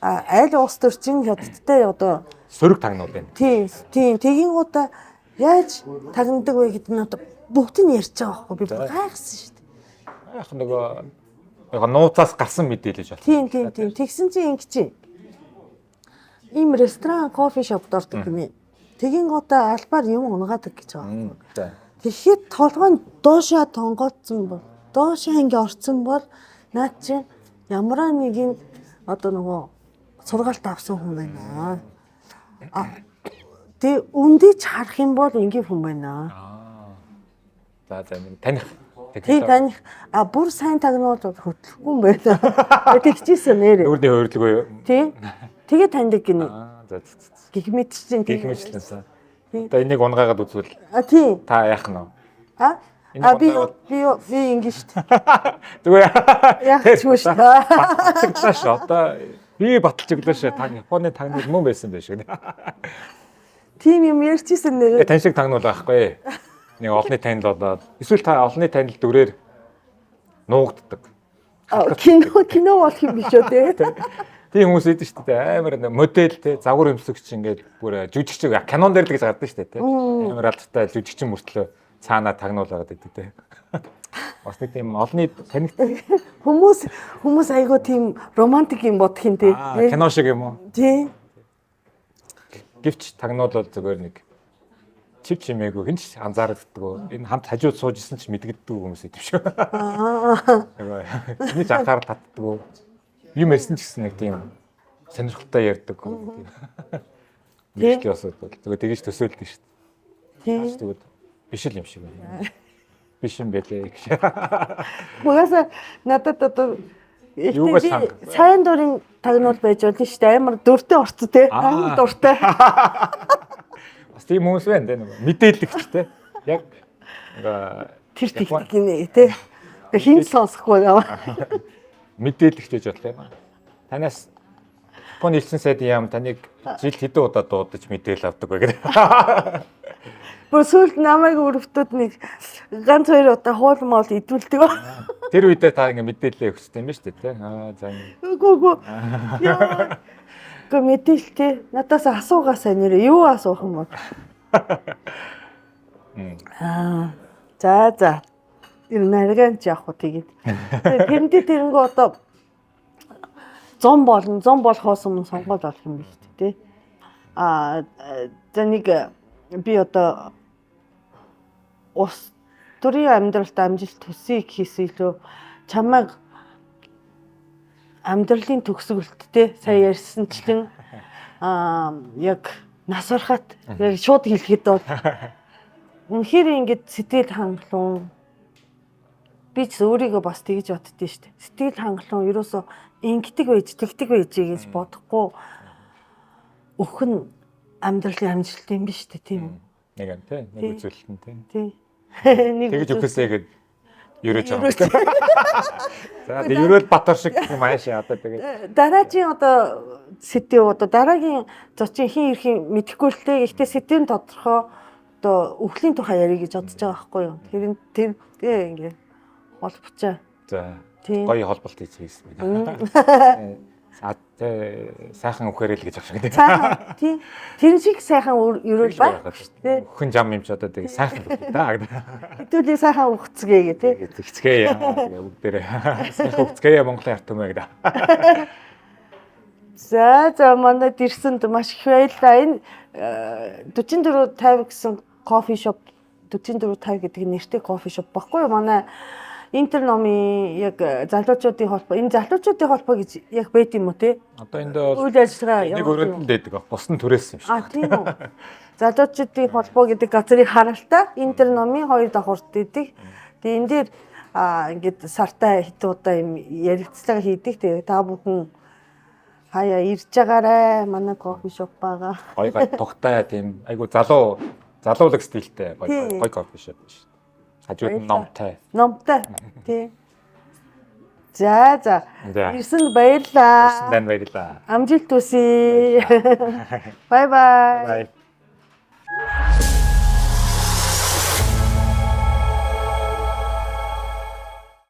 аль улс төр чинь хятадтай одоо сөрөг тагнуул байна. Тийм. Тэгингуудаа яаж тагнадаг вэ гэдэг нь одоо бүгд нь ярьж байгаа байхгүй би гайхсан шүү дээ. Яг нөгөө нууцаас гарсан мэдээлэл байна. Тийм. Тэгсэн чинь ингэ чи. Ийм ресторан, кофе шоп дордог юм. Тэгингуудаа албаар юм унгаадаг гэж байгаа. Тэгэхэд толгойн доошоо тонгоодсон бол доошоо ингэ орцсон бол наад чи ямар нэгэн одоо нөгөө сургаалт авсан хүн байна. Тэгээ үндий ч харах юм бол ингийн хүн байна. За таних. Тийм таних бүр сайн тагнуул хөтлөхгүй юм байна. Тэгчихсэн нэрээ. Нүрний хөөрлөг үү? Тийм. Тэгээ таньдаг гинэ. Гэх мэтчэн тийм. Гэх мэтчлэнсэн. Одоо энийг унгаагаад үзвэл. Тийм. Та яах нь вэ? Би ингэ штт. Зүгээр. Яах ч юм шүү дээ. Баталж одоо би баталж өглөө шээ та Японы тагнуул мөн байсан байх шиг. Тийм юм ярьчихсан нэрээ. Тань шиг тагнуул байхгүй. Нэг олонний танил болоод эсвэл та олонний танил дүрээр нуугддаг. Кино болох юм биш үү те. Тийм хүмүүс идэв шүү дээ. Амар модель те загвар өмсөгч ингээд бүр жүжигч кинон дээр л гэж гардаг шүү дээ те. Амар алдартай жүжигчин мөртлөө цаанаа тагнуул байгаад идэв те. Бас нэг тийм олонний танигт хүмүүс айгуу тийм романтик юм бодох юм те. Кино шиг юм уу? Тийм. Гэвч тагнуул бол зүгээр нэг чив чимээгүй хинч анзаарддаг. Энэ хамт хажууд сууж исэн ч мэдгэддэг хүмүүс идэв шүү. Энийг анхаарал татдаг. Юм ярьсан ч гэсэн нэг тийм сонирхолтой ярьдаг. Мэргэжлийн асуудал бол зүгээр тэгэж төсөөлдөг шүү дээ. Тэгээд биш л юм шиг байна. Биш юм байлээ гэж. Угаасаа надад одоо сайн дурын тагнуул байж болно шүү дээ. Амар дүртэй орц те. Амар дуртай. Бас тийм хүмүүс байна те. Мэдээлэгч те. Яг тэр техник гинэ те. Хинт сонсохгүй яа. Мэдээлэгч гэж бодлоо юм. Танаас Японы элчин сайдын яам таныг жил хэдэн удаа дуудаж мэдээлэл авдаг вэ гэдэг. Бүр сүүлд намайг өрөвтөд нэг ганц хоёр удаа хуулмал идүүлдэг. Тэр үедээ та ингэ мэдээлэл өгсөн юм ба шүү дээ. За ингэ. Үгүй. Гэхдээ мэдээлэлтэй надаас асуугаасаа нэрээ юу асуух юм бол. За. Тэр нарганч явах уу тэгээд. Тэрэндээ одоо зон болохоос өмнө сонгоод болох юм биш үү те. За нэг би одоо ус төрийн амьдралд амжилт төсөй гэхээс илүү чамайг амьдралын төгсгөлт те сая ярьсанчлан яг нас барахад шууд хэлэхэд бол үнэхээр ингэж сэтгэл хангалуун би ч өөрийгөө бас тэгж боддөө шүү дээ. Сэтгэл хангалуун ерөөсөө ингэдэг байж, тэгдэг байж гэж бодохгүй өхөн амьдралын амжилт юм биш үү тийм үү? Нэг юм тий. Нэг үзүүлэлт нь тий. Тий. Тэгэж өгөхөөсэй гэд ерөөж байгаа. За тэг ерөөл Батар шиг маш одоо тэгээд дараагийн одоо сэтийн одоо дараагийн зочин хин ирэх мэдэхгүй л те. Гэхдээ сэтийн тодорхой одоо өвхлийн тухай ярих гэж бодож байгаа байхгүй юу? Тэр ингээ холбочоо. за Тийм. гоё холболт хийсэн байна. Сайхан өхөрэй л гэж авах шиг тий. Сайхан тий. Тэр шиг сайхан ерөөл ба. Тий. Өхөн зам юм ч одоо тэг сайхан өгөх да. Хэдүүлээ сайхан ухцгээе гэ тий. Зэгцгээ яа тэгээ бүгдээрээ сайхан өгцгээе Монголын ард түмээ гэдэг. За манайд ирсэнд маш их баярлалаа. Энэ 4450 гэсэн кофе шоп 4450 гэдэг нэртэй кофе шоп баггүй юу? Манай Интер номын яг залуучуудын холбоо энэ залуучуудын холбоо гэж яг байд юм уу те? Одоо энд бол үйл ажиллагаа нэг өрөөнд дэдэг баг. Бус нь түрээсэн юм шиг. тийм үү. Залуучуудын холбоо гэдэг газрыг харалтаа Интер номын 2 давхурд дэдэг. Тэгээ энэ дээр ингээд сартаа хэдэн удаа юм ярилцлага хийдэг. Тэгээ та бүхэн хаяа ирж байгаарай. Манай кофе шоп байгаа. Гоё тухтай тийм айгу залуулаг стилтэй гоё кофе шоп биш. Хажууд нь номтой. Номтой. Тий. За. Ирсэнд баярлалаа. Ирсэнд баярлалаа. Амжилт хүсье. Бай бай. Бай.